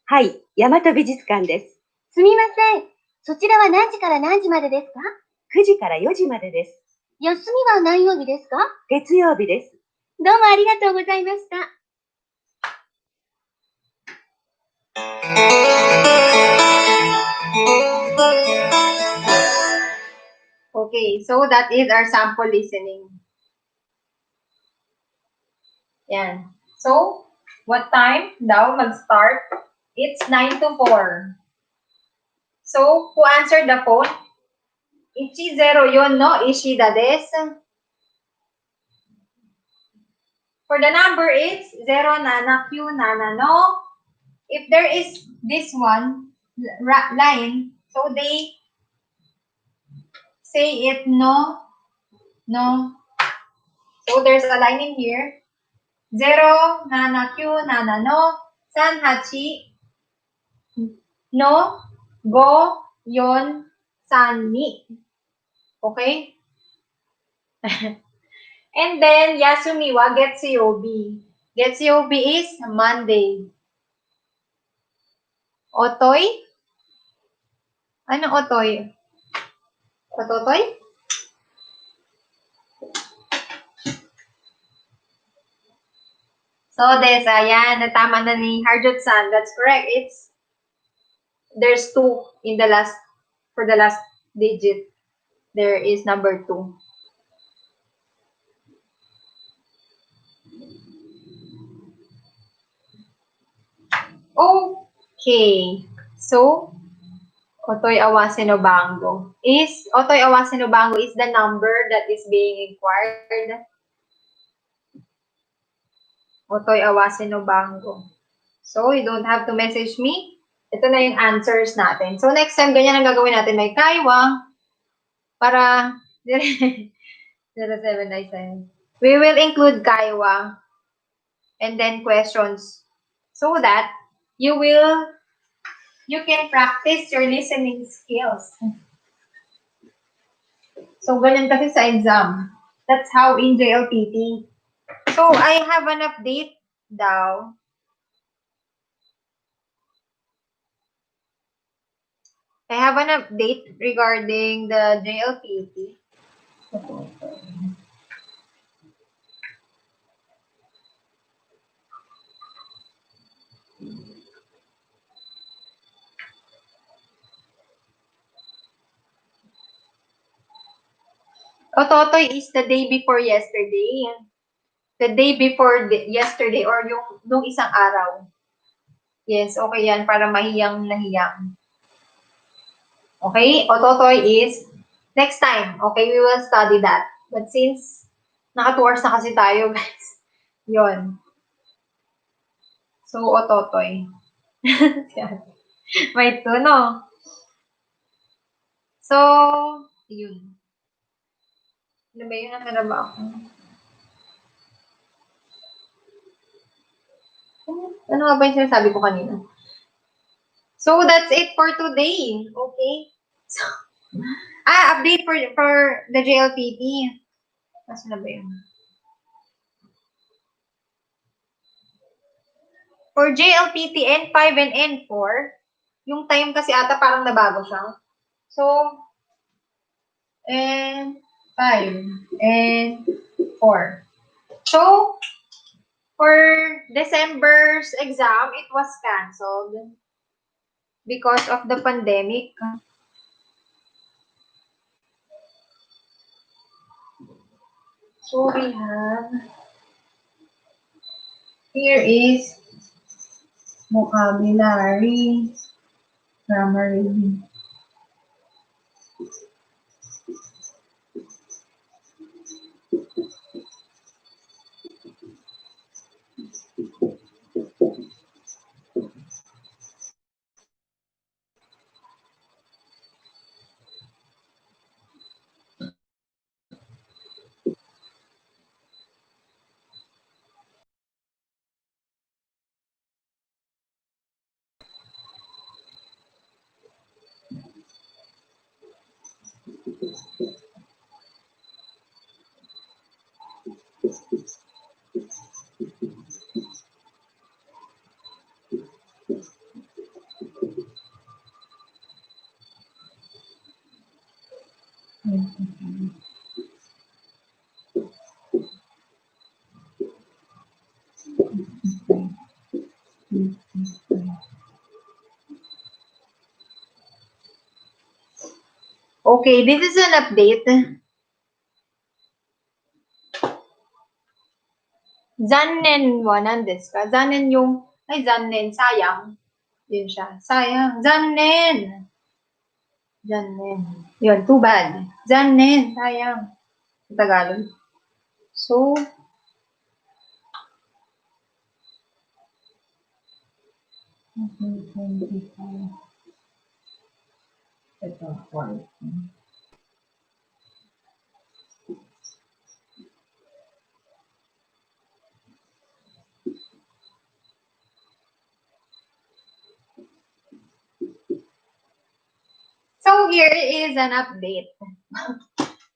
はい、大和美術館です。すみません。そちらは何時から何時までですか？ 9 時から4時までです。休みは何曜日ですか？月曜日です。どうもありがとうございました。Okay, so that is our sample listening. Yan. So, what time daw mag-start? It's 9 to 4. So, who answered the phone? Ichi-zero yun, no? Ishida desu. For the number, it's 0-9-9 no? If there is this one line, so they say it no, no. So there's a line in here. 0-9-9 no, 3-8 no, go, yon, san, ni. Okay? And then, Yasumiwa, Getsuyobi. Getsuyobi is Monday. Otoy? Anong otoy? Ototoy? So, ayan, natama na ni Harjot-san. That's correct. There's 2 in the last, for the last digit. There is number 2. Okay. So, Otoy Awase no Bango. Otoy Awase no Bango is the number that is being inquired. Otoy Awase no Bango. So, you don't have to message me. Ito na yung answers natin. So, next time, ganyan ang gagawin natin. May kaiwa para 0797. We will include kaiwa and then questions so that you can practice your listening skills. So, ganyan kasi sa exam. That's how in JLPT. So, I have an update daw. I have an update regarding the JLPT. Ototoy is the day before yesterday. The day before yesterday or nung isang araw. Yes, okay yan para mahiyang nahiyang. Okay, Ototoy is next time. Okay, we will study that. But since naka 2 hours na kasi tayo, guys. Yon. So, Ototoy. May 2, no? So, yun. Ano ba yun? Nasara ba ako? Ano nga ba yung sinasabi ko kanina? So, that's it for today. Okay? So, update for the JLPT. Nasaan na ba yun? For JLPT N5 and N4, yung time kasi ata parang nabago siya. So, N5 and 4. So, for December's exam, it was canceled because of the pandemic. So, we have, here is vocabulary, grammar reading. Okay, this is an update. Zannen wa nan desu ka? Zannen yung, ay zannen, sayang. Yun siya, sayang, zannen. Zannen. Yun, too bad. Zannen, sayang. Sa Tagalog. So, ito, one. So here is an update.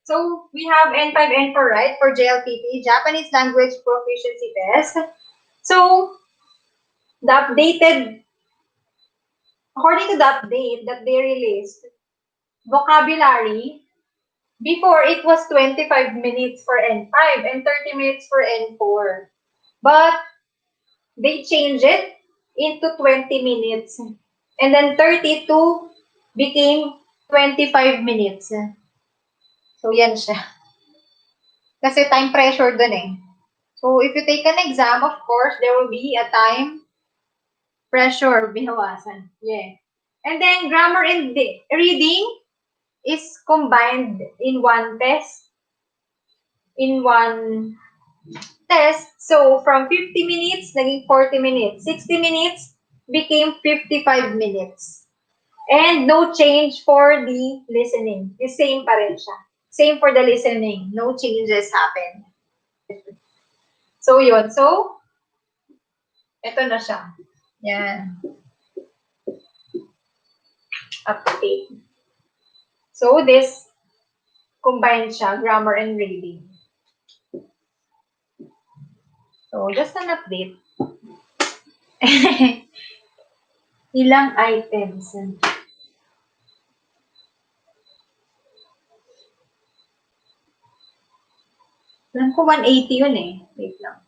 So we have N5, N4, right, for JLPT, Japanese Language Proficiency Test. So the updated, according to the update that they released, vocabulary, before it was 25 minutes for N5 and 30 minutes for N4. But they changed it into 20 minutes. And then 32 became 25 minutes. So, yan siya. Kasi time pressure dun eh. So, if you take an exam, of course, there will be a time pressure binawasan. Yeah. And then, grammar and reading is combined in one test. So, from 50 minutes, naging 40 minutes. 60 minutes became 55 minutes. And no change for the listening. The same pa rin siya. Same for the listening. No changes happen. So, yun. So, ito na siya. Yan. Update. So, this combined siya, grammar and reading. So, just an update. Ilang items. Alam ko 180 yun eh. Wait lang.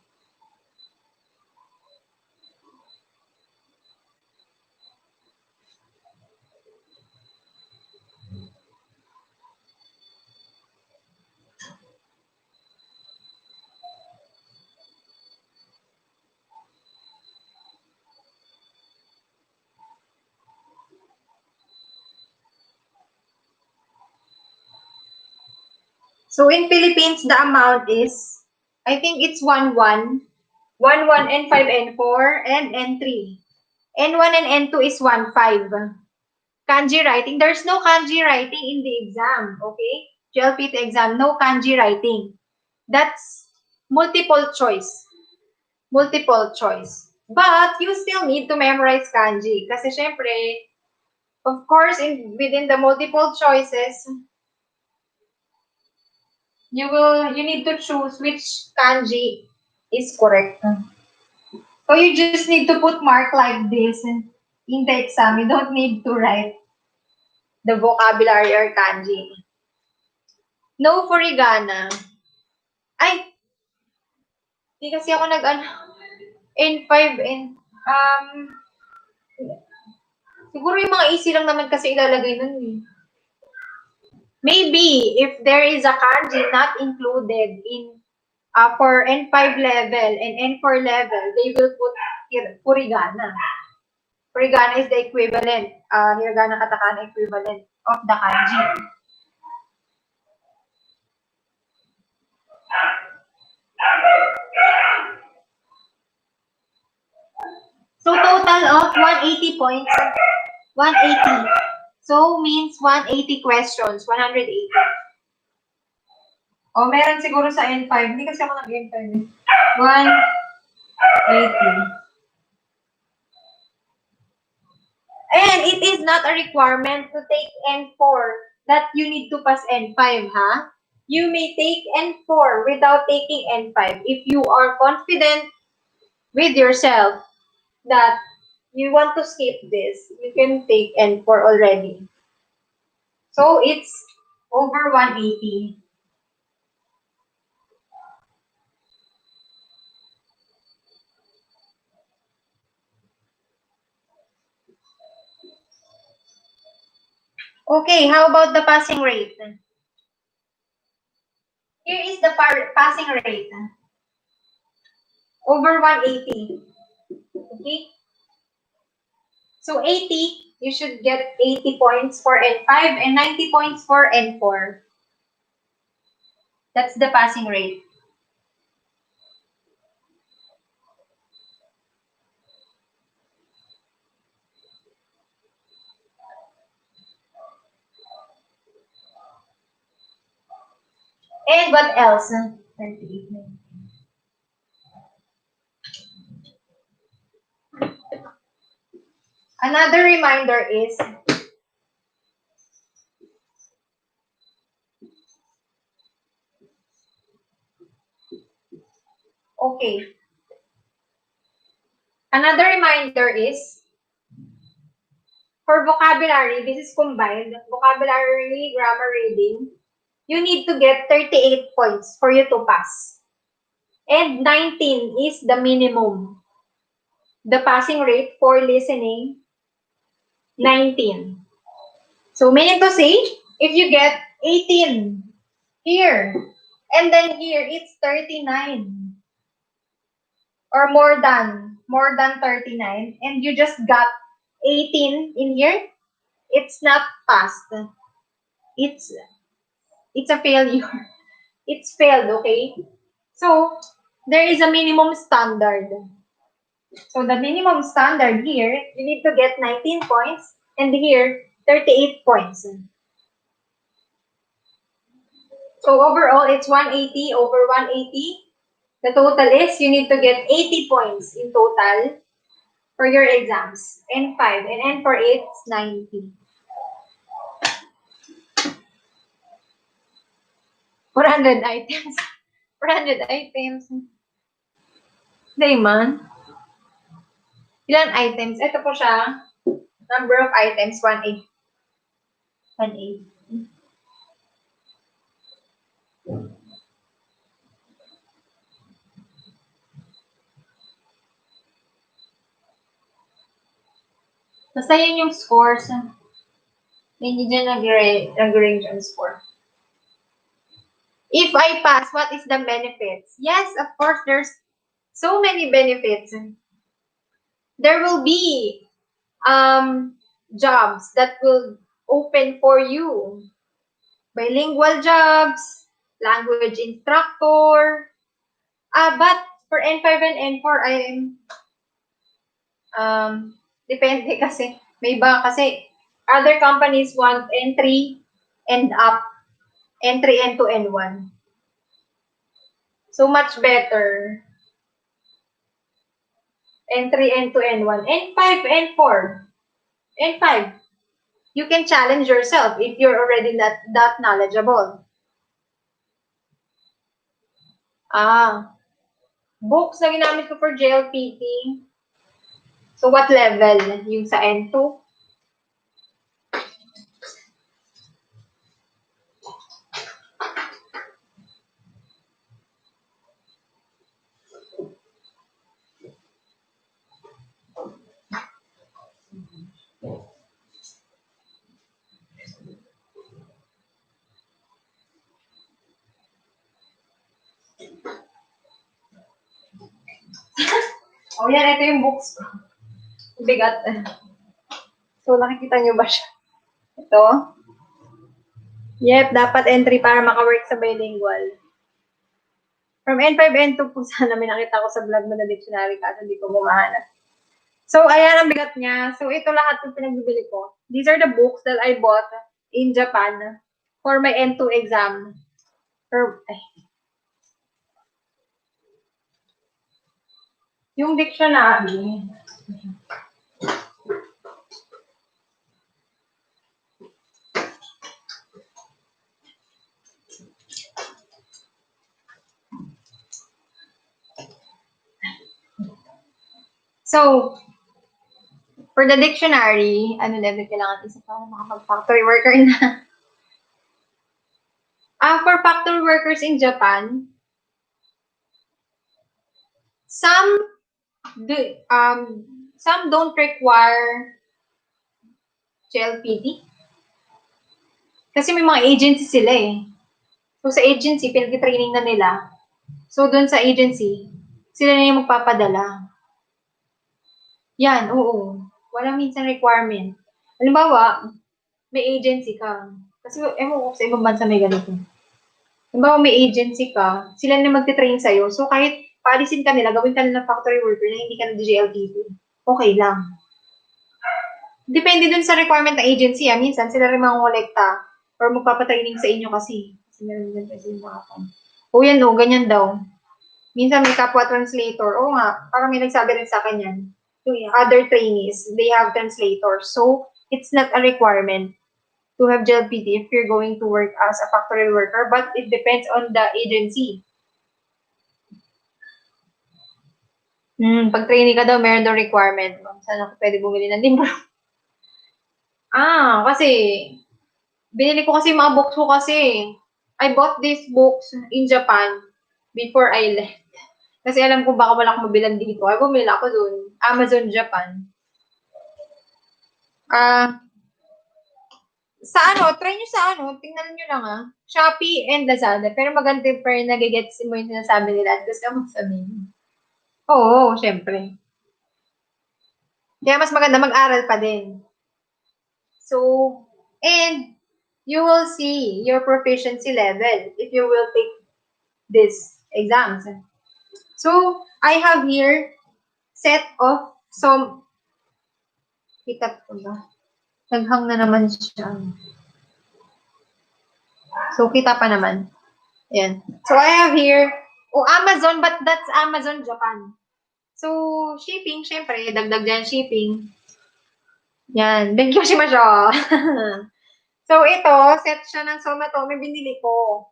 So, in Philippines, the amount is, I think it's 1-1, N5, N4, and N3. N1 and N2 is 1-5. Kanji writing, there's no kanji writing in the exam, okay? JLPT exam, no kanji writing. That's multiple choice. Multiple choice. But you still need to memorize kanji. Kasi syempre, of course, within the multiple choices, you need to choose which kanji is correct. So you just need to put mark like this in the exam. You don't need to write the vocabulary or kanji. No furigana. Ay, hindi kasi ako N5 and siguro yung mga easy lang naman kasi ilalagay nun eh. Maybe if there is a kanji not included in for N5 level and N4 level, they will put furigana. Furigana is the equivalent, hiragana katakana equivalent of the kanji. So total of 180 points. 180. So means 180 questions. 180. O meron siguro sa N5. Hindi kasi ako nag-N5. 180. And it is not a requirement to take N4 that you need to pass N5, ha? You may take N4 without taking N5 if you are confident with yourself that you want to skip this. You can take N4 already. So it's over 180. Okay, how about the passing rate? Here is the passing rate. Over 180. Okay? So 80, you should get 80 points for N5 and 90 points for N4. That's the passing rate. And what else? 38. Another reminder is okay. Another reminder is for vocabulary, this is combined, vocabulary, grammar, reading, you need to get 38 points for you to pass. And 19 is the minimum. The passing rate for listening, 19. So meaning to say, if you get 18 here, and then here it's 39, or more than 39, and you just got 18 in here, it's not passed. It's a failure. It's failed, okay? So there is a minimum standard. So the minimum standard here, you need to get 19 points, and here 38 points. So overall, it's 180 over 180. The total is you need to get 80 points in total for your exams. N5 and N for 8 is 90. 400 items. 400 items. Dayman. Ilan items? Ito po siya. Number of items, 180. 180. Basta yun yung scores. Hindi dyan nag-range ang score. If I pass, what is the benefits? Yes, of course, there's so many benefits. There will be jobs that will open for you. Bilingual jobs, language instructor. But for N5 and N4, depende kasi. May iba kasi other companies want N3 and up. N3, N2, N1. So much better. N3, N2, N1. N5, N4. N5. You can challenge yourself if you're already not that knowledgeable. Books na ginamit ko for JLPT. So what level? Yung sa N2? Oh, yan. Ito yung books ko. Bigat. So, nakikita nyo ba siya? Ito. Yep, dapat entry para maka-work sa bilingual. From N5, N2 po sana may nakita ko sa vlog mo na dictionary kasi hindi ko bumahanap. So, ayan ang bigat niya. So, ito lahat yung pinagbibili ko. These are the books that I bought in Japan for my N2 exam. Yung dictionary. So, for the dictionary, ano level kailangan isa para makapag-factory worker na? For factory workers in Japan, some don't require JLPT. Kasi may mga agency sila eh. So, sa agency, pinag-training na nila. So, doon sa agency, sila na yung magpapadala. Yan, oo. Walang minsan requirement. Halimbawa, may agency ka. Kasi, ewan ko sa ibang bansa may ganito. Halimbawa, may agency ka, sila na magte-train sa'yo. So, kahit paalisin ka nila, gawin ka nila ng factory worker na hindi ka na JLPT. Okay lang. Depende dun sa requirement ng agency. Minsan, sila rin mangolekta or magpapatraining sa inyo kasi. Kasi meron din kasi yung mga yan ganyan daw. Minsan may kapwa translator. Oo nga, parang may nagsabi rin sa akin yan. Yung other trainees, they have translators. So, it's not a requirement to have JLPT if you're going to work as a factory worker, but it depends on the agency. Pag trainee ka daw, meron daw requirement. Saan ako pwede bumili ng libro? Kasi binili ko kasi mga books ko kasi. I bought these books in Japan before I left. Kasi alam ko baka wala akong mabilan dito. Ay, bumili ako dun. Amazon Japan. Try nyo sa tingnan nyo lang Shopee and Lazada. Pero maganda pa rin nagigets mo yung sinasabi nila at gusto mo sabihin. Oo, syempre. Kaya mas maganda mag-aral pa din. So, and you will see your proficiency level if you will take these exams. So, I have here set of some, kita ko ba? Naghang na naman siya. So, kita pa naman. Ayan. So, I have here, Amazon, but that's Amazon Japan. So, shipping, syempre, dagdag dyan shipping. Yan. Thank you, shimasho. So, ito, set siya ng somatomi, binili ko.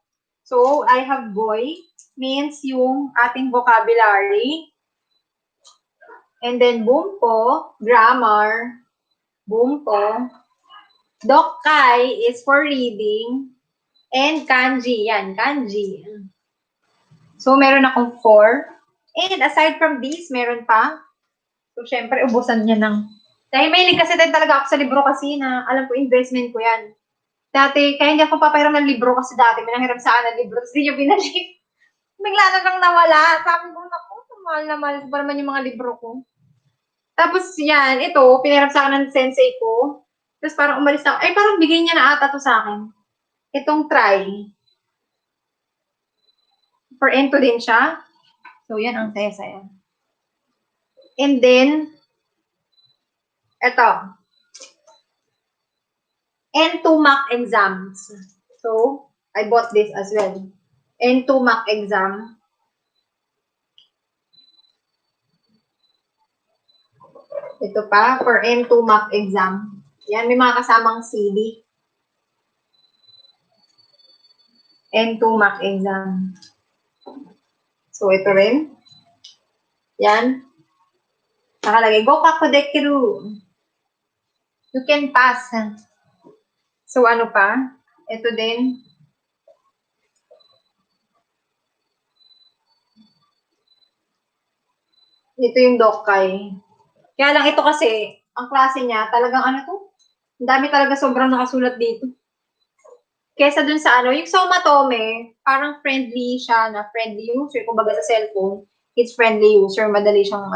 So, I have boy, means yung ating vocabulary. And then, bumpo, grammar. Bumpo. Dokkai is for reading. And kanji, yan, kanji. So, meron akong 4. And aside from these, meron pa. So, syempre, ubusan niya ng... Dahil may kasi din talaga ako sa libro kasi na alam ko, investment ko yan. Dati, kaya hindi ako papahiram ng libro kasi dati, may nanghiram sa akin ng libro, tapos hindi niya binalik. Bigla na lang nawala. Sabi ko, naku, mahal na mahal pa naman yung mga libro ko. Tapos yan, ito, pinahiram sa akin ng sensei ko. Tapos parang umalis ako. Ay, parang bigay niya na ata to sa akin. Itong try. For N2 din siya. So, yan ang saya-saya. And then, ito. N2 mock exams. So, I bought this as well. N2 mock exam. Ito pa, for N2 mock exam. Yan, may mga kasamang CD. N2 mock exam. So, ito rin. Yan. Nakalagay, Gokaku Dekiru. You can pass. So, ano pa? Ito din. Ito yung Dokkai. Kaya lang ito kasi, ang klase niya, talagang ano to? Ang dami talaga sobrang nakasulat dito. Kesa dun sa yung Somatome, parang friendly siya na friendly user. Kumbaga sa cellphone, it's friendly user. Madali siyang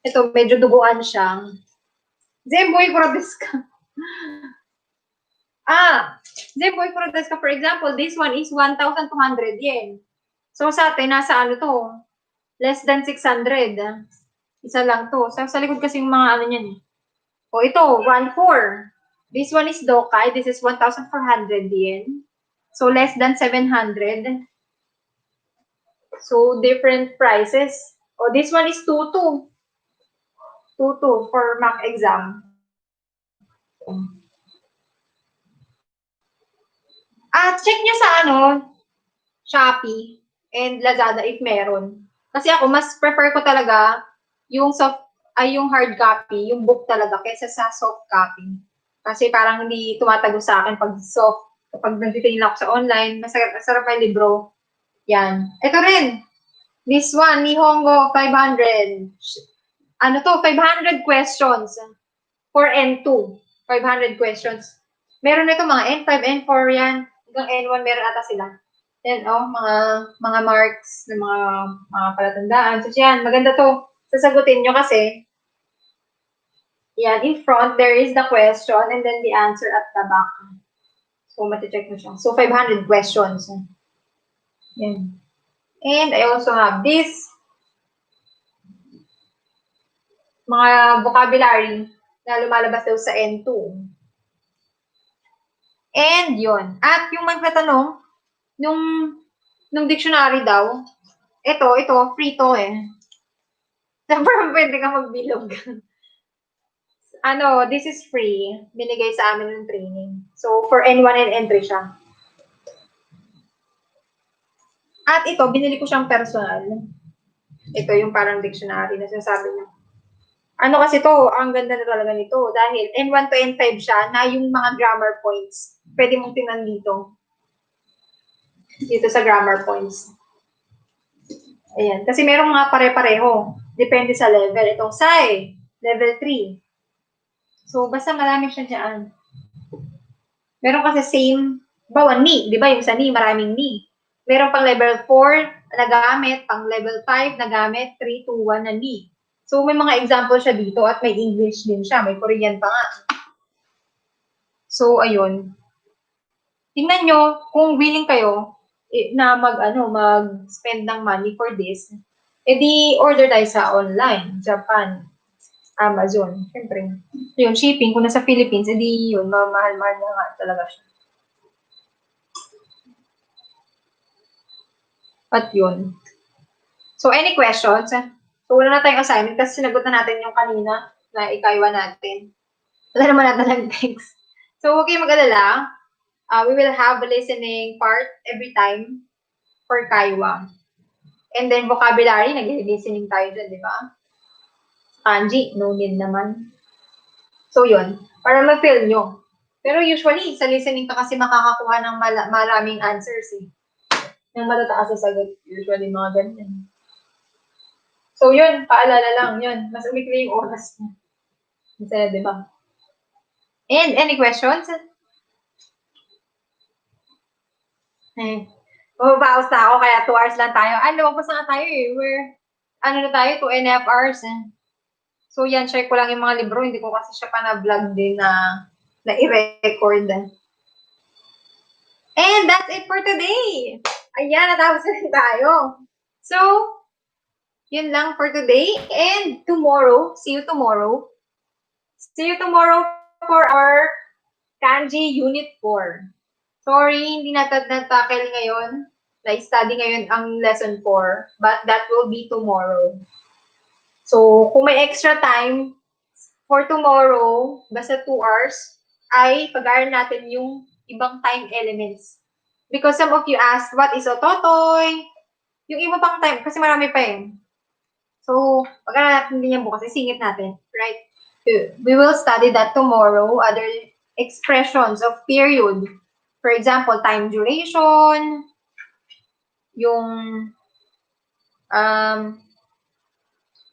Ito, medyo duguan siya. Zemboy Kurodeska. Zemboy Kurodeska, for example, this one is 1,200 yen. So, sa atin, nasa to? Less than 600. Isa lang to. Sa likod kasi yung mga niyan eh. Ito, 1,400. This one is Dokkai. This is 1,400 yen. So, less than 700. So, different prices. This one is 2,200. 2,200 for mock exam. Check nyo sa Shopee and Lazada if meron. Kasi ako, mas prefer ko talaga yung soft, ay yung hard copy, yung book talaga, kaysa sa soft copy. Kasi parang hindi tumatago sa akin pag soft. Kapag nagtitingin ako sa online, masarap yung libro. Yan. Ito rin. This one, Nihongo 500. Ano to? 500 questions for N2. 500 questions. Meron ito mga N5, N4 yan. Hanggang N1 meron ata sila. Yan, mga marks ng mga palatandaan. So, yan, maganda to. Sasagutin nyo kasi, yan, in front, there is the question and then the answer at the back. So, mati-check mo siya. So, 500 questions. Yan. And I also have this. Mga vocabulary na lumalabas daw sa N2. And yun. At yung magtatanong, nung dictionary daw, ito, free to eh. Parang pwede ka magbilog. This is free. Binigay sa amin ng training. So, for N1 and N3 siya. At ito, binili ko siyang personal. Ito yung parang dictionary na sinasabi niya. Kasi to, ang ganda na talaga nito. Dahil N1 to N5 siya na yung mga grammar points. Pwede mong tingnan dito. Dito sa grammar points. Ayan. Kasi merong mga pare-pareho. Depende sa level. Itong SAI, level 3. So, basta marami siya dyan. Meron kasi same, bawa ni. Di ba yung sa ni, maraming ni. Meron pang level 4 na gamit, pang level 5 na gamit, 3, 2, 1 na ni. So, may mga example siya dito at may English din siya. May Korean pa nga. So, ayun. Tingnan nyo kung willing kayo na mag-spend ng money for this. Di order tayo sa online, Japan, Amazon. Siyempre. Yung shipping, kung nasa Philippines, di yun, mahal-mahal na nga talaga siya. At yun. So, any questions? So, wala na tayong assignment kasi sinagot na natin yung kanina na ikaiwa natin. Wala naman natin ng text. So, huwag kayong mag-alala. We will have a listening part every time for Kaiwa. And then, vocabulary, nag-listening tayo dyan, di ba? Kanji, no need naman. So, yun. Para ma-feel nyo. Pero usually, sa listening ka kasi makakakuha ng maraming answers eh. Yung matataas sa sagot, usually mga ganyan. So, yun, paalala lang, yun. Mas umikli yung oras niya. Masaya, di ba? And, any questions? Mababaos na ako, kaya 2 hours lang tayo. Lumagpas na tayo eh. Na tayo, 2.5 hours eh. So, yan, share ko lang yung mga libro. Hindi ko kasi siya pa na-vlog din na i-record. And that's it for today. Ayan, natapos na rin tayo. So, yun lang for today. And tomorrow, see you tomorrow. See you tomorrow for our Kanji Unit 4. Sorry, hindi natin na-tackle ngayon. Na-study ngayon ang lesson 4. But that will be tomorrow. So, kung may extra time for tomorrow, basta 2 hours, ay pag-aaral natin yung ibang time elements. Because some of you asked, what is ototoy? Yung iba pang time, kasi marami pa eh. So, pag-aaral natin din yan bukas, isingit natin, right? We will study that tomorrow, other expressions of period. For example, time duration, yung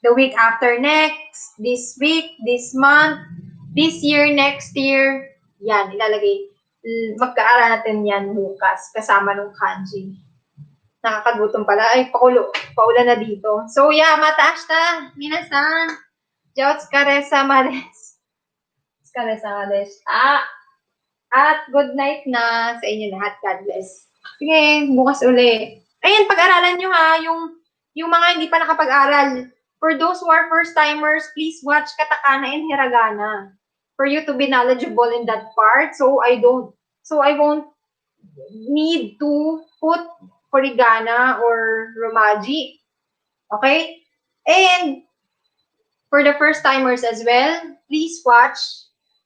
the week after next, this week, this month, this year, next year, yan, ilalagay. Magkaaral natin yan bukas, kasama ng kanji. Nakakagutom pala. Ay, paulan na dito. So, yeah, mataas na. Minasan. Jotsukare-sama-desu. Jotsukare-sama-desu. At good night na sa inyo lahat. God bless. Sige, bukas uli. Ayan, pag-aralan nyo ha, yung mga hindi pa nakapag-aral. For those who are first-timers, please watch katakana and hiragana for you to be knowledgeable in that part. So I won't need to put Horigana or Romaji. Okay? And for the first-timers as well, please watch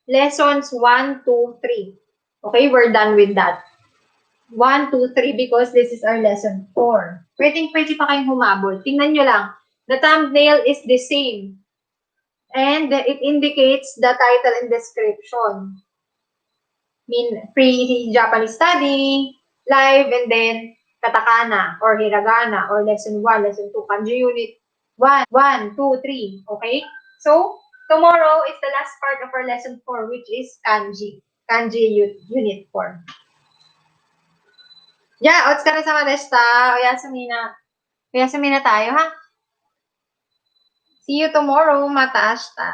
lessons 1, 2, 3. Okay? We're done with that. 1, 2, 3 because this is our lesson 4. Pwede pa kayong humabol. Tingnan nyo lang. The thumbnail is the same. And it indicates the title and description. Free Japanese study, live, and then katakana or hiragana or lesson 1, lesson 2, kanji unit 1, 2, 3. Okay? So, tomorrow is the last part of our lesson 4, which is kanji. Kanji unit 4. Yeah, otsukare sama deshita. Oyasumi na tayo, ha? See you tomorrow. Mata ashita.